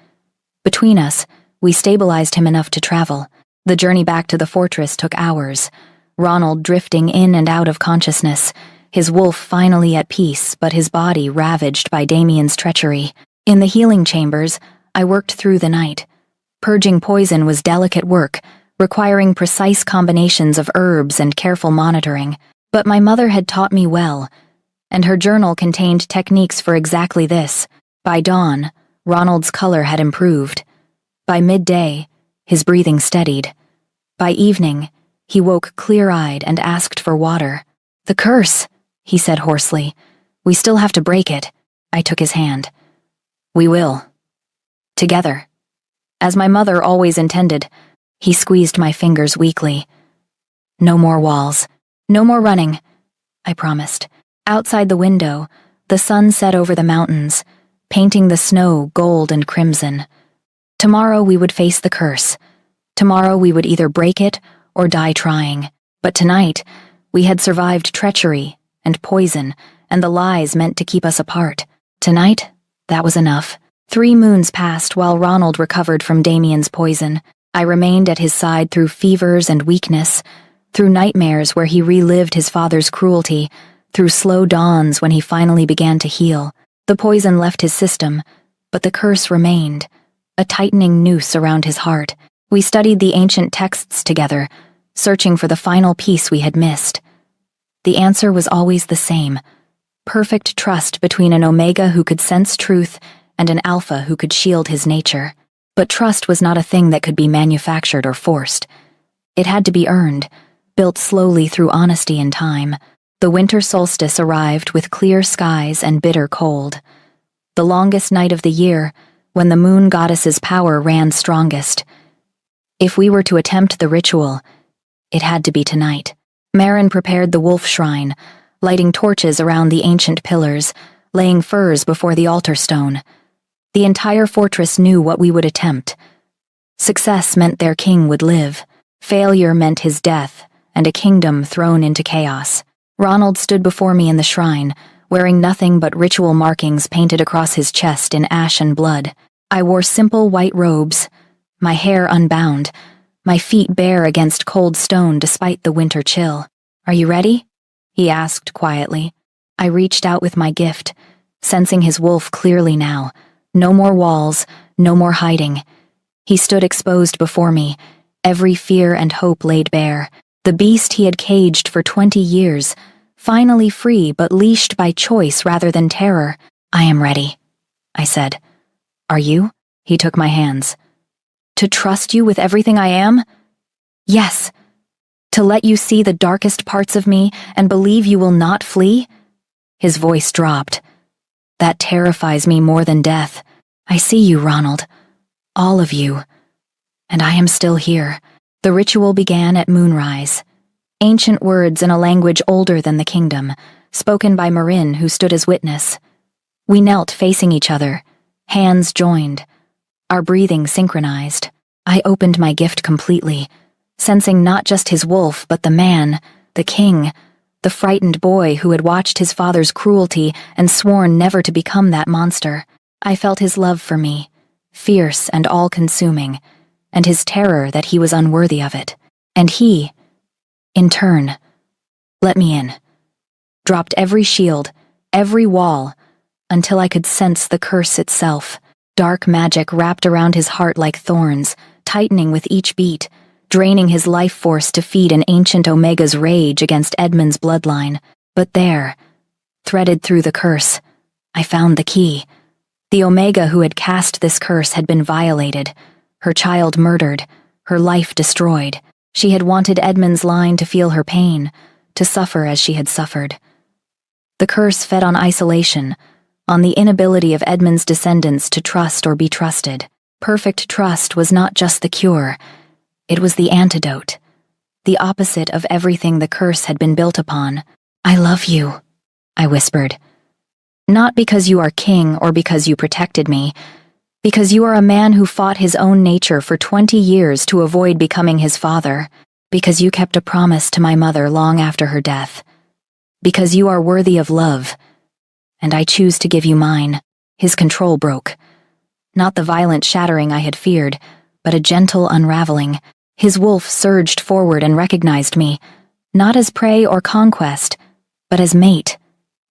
Between us, we stabilized him enough to travel. The journey back to the fortress took hours, Ronald drifting in and out of consciousness, his wolf finally at peace but his body ravaged by Damien's treachery. In the healing chambers, I worked through the night. Purging poison was delicate work, requiring precise combinations of herbs and careful monitoring, but my mother had taught me well, and her journal contained techniques for exactly this. By dawn, Ronald's color had improved. By midday, his breathing steadied. By evening, he woke clear-eyed and asked for water. "The curse," he said hoarsely. "We still have to break it." I took his hand. "We will. Together. As my mother always intended." He squeezed my fingers weakly. "No more walls. No more running," I promised. Outside the window, the sun set over the mountains, painting the snow gold and crimson. Tomorrow we would face the curse. Tomorrow we would either break it or die trying. But tonight, we had survived treachery and poison and the lies meant to keep us apart. Tonight, that was enough. 3 moons passed while Ronald recovered from Damien's poison. I remained at his side through fevers and weakness, through nightmares where he relived his father's cruelty, through slow dawns when he finally began to heal. The poison left his system, but the curse remained, a tightening noose around his heart. We studied the ancient texts together, searching for the final piece we had missed. The answer was always the same: perfect trust between an Omega who could sense truth and an Alpha who could shield his nature. But trust was not a thing that could be manufactured or forced. It had to be earned, built slowly through honesty and time. The winter solstice arrived with clear skies and bitter cold. The longest night of the year, when the moon goddess's power ran strongest. If we were to attempt the ritual, it had to be tonight. Marin prepared the wolf shrine, lighting torches around the ancient pillars, laying furs before the altar stone. The entire fortress knew what we would attempt. Success meant their king would live. Failure meant his death, and a kingdom thrown into chaos. Ronald stood before me in the shrine, wearing nothing but ritual markings painted across his chest in ash and blood. I wore simple white robes, my hair unbound, my feet bare against cold stone despite the winter chill. "Are you ready?" he asked quietly. I reached out with my gift, sensing his wolf clearly now. No more walls, no more hiding. He stood exposed before me, every fear and hope laid bare. The beast he had caged for 20 years, finally free but leashed by choice rather than terror. "I am ready," I said. "Are you?" He took my hands. "To trust you with everything I am?" "Yes. To let you see the darkest parts of me and believe you will not flee?" His voice dropped. "That terrifies me more than death. I see you, Ronald. All of you. And I am still here." The ritual began at moonrise. Ancient words in a language older than the kingdom, spoken by Marin, who stood as witness. We knelt facing each other, hands joined, our breathing synchronized. I opened my gift completely, sensing not just his wolf but the man, the king, the frightened boy who had watched his father's cruelty and sworn never to become that monster. I felt his love for me, fierce and all-consuming, and his terror that he was unworthy of it. And he, in turn, let me in. Dropped every shield, every wall, until I could sense the curse itself. Dark magic wrapped around his heart like thorns, tightening with each beat, draining his life force to feed an ancient Omega's rage against Edmund's bloodline. But there, threaded through the curse, I found the key. The Omega who had cast this curse had been violated, her child murdered, her life destroyed. She had wanted Edmund's line to feel her pain, to suffer as she had suffered. The curse fed on isolation, on the inability of Edmund's descendants to trust or be trusted. Perfect trust was not just the cure, it was the antidote, the opposite of everything the curse had been built upon. "I love you," I whispered. "Not because you are king or because you protected me, because you are a man who fought his own nature for 20 years to avoid becoming his father, because you kept a promise to my mother long after her death, because you are worthy of love, and I choose to give you mine." His control broke. Not the violent shattering I had feared, but a gentle unraveling. His wolf surged forward and recognized me, not as prey or conquest, but as mate,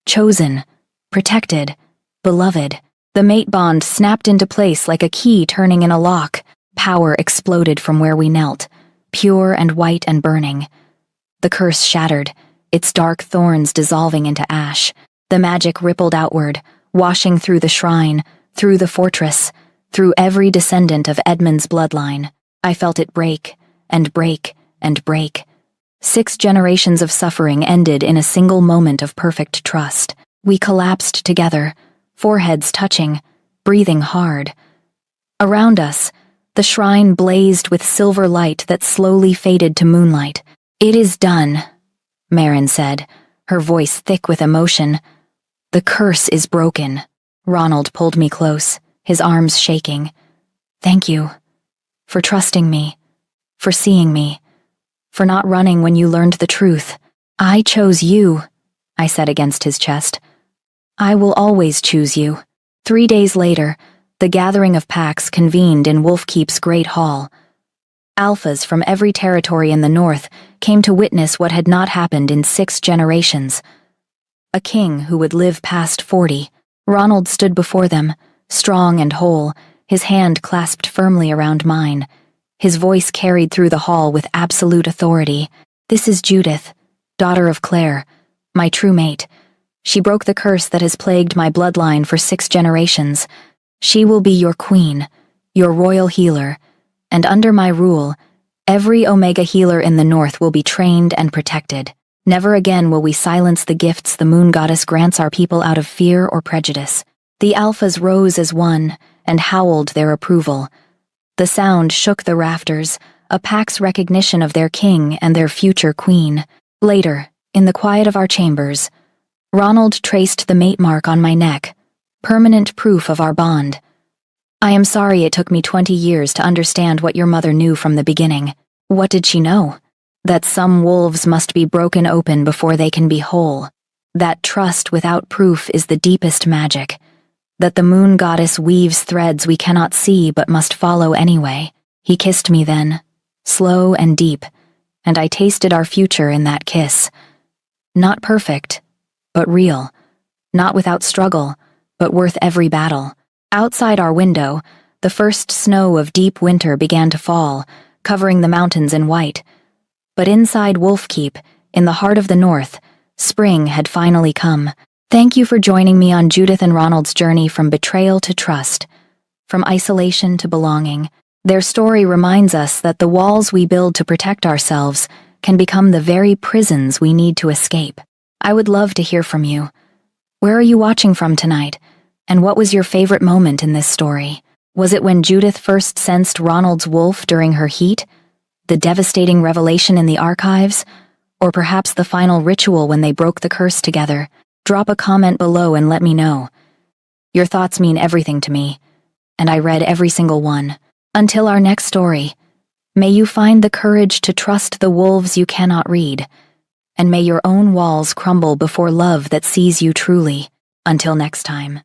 chosen, protected, beloved. The mate bond snapped into place like a key turning in a lock. Power exploded from where we knelt, pure and white and burning. The curse shattered, its dark thorns dissolving into ash. The magic rippled outward, washing through the shrine, through the fortress, through every descendant of Edmund's bloodline. I felt it break, and break, and break. 6 generations of suffering ended in a single moment of perfect trust. We collapsed together, foreheads touching, breathing hard. Around us, the shrine blazed with silver light that slowly faded to moonlight. "It is done," Marin said, her voice thick with emotion. "The curse is broken." Ronald pulled me close, his arms shaking. "Thank you. For trusting me. For seeing me. For not running when you learned the truth. I chose you," I said against his chest. "I will always choose you." 3 days later, the gathering of packs convened in Wolfkeep's Great Hall. Alphas from every territory in the north came to witness what had not happened in 6 generations. A king who would live past 40. Ronald stood before them, strong and whole, his hand clasped firmly around mine. His voice carried through the hall with absolute authority. "This is Judith, daughter of Claire, my true mate. She broke the curse that has plagued my bloodline for 6 generations. She will be your queen, your royal healer, and under my rule, every Omega healer in the north will be trained and protected. Never again will we silence the gifts the moon goddess grants our people out of fear or prejudice." The Alphas rose as one and howled their approval. The sound shook the rafters, a pack's recognition of their king and their future queen. Later, in the quiet of our chambers, Ronald traced the mate mark on my neck, permanent proof of our bond. "I am sorry it took me 20 years to understand what your mother knew from the beginning." What did she know? That some wolves must be broken open before they can be whole. That trust without proof is the deepest magic. That the moon goddess weaves threads we cannot see but must follow anyway. He kissed me then, slow and deep, and I tasted our future in that kiss. Not perfect, but real. Not without struggle, but worth every battle. Outside our window, the first snow of deep winter began to fall, covering the mountains in white. But inside Wolfkeep, in the heart of the north, spring had finally come. Thank you for joining me on Judith and Ronald's journey from betrayal to trust, from isolation to belonging. Their story reminds us that the walls we build to protect ourselves can become the very prisons we need to escape. I would love to hear from you. Where are you watching from tonight? And what was your favorite moment in this story? Was it when Judith first sensed Ronald's wolf during her heat? The devastating revelation in the archives? Or perhaps the final ritual when they broke the curse together? Drop a comment below and let me know. Your thoughts mean everything to me, and I read every single one. Until our next story, may you find the courage to trust the wolves you cannot read, and may your own walls crumble before love that sees you truly. Until next time.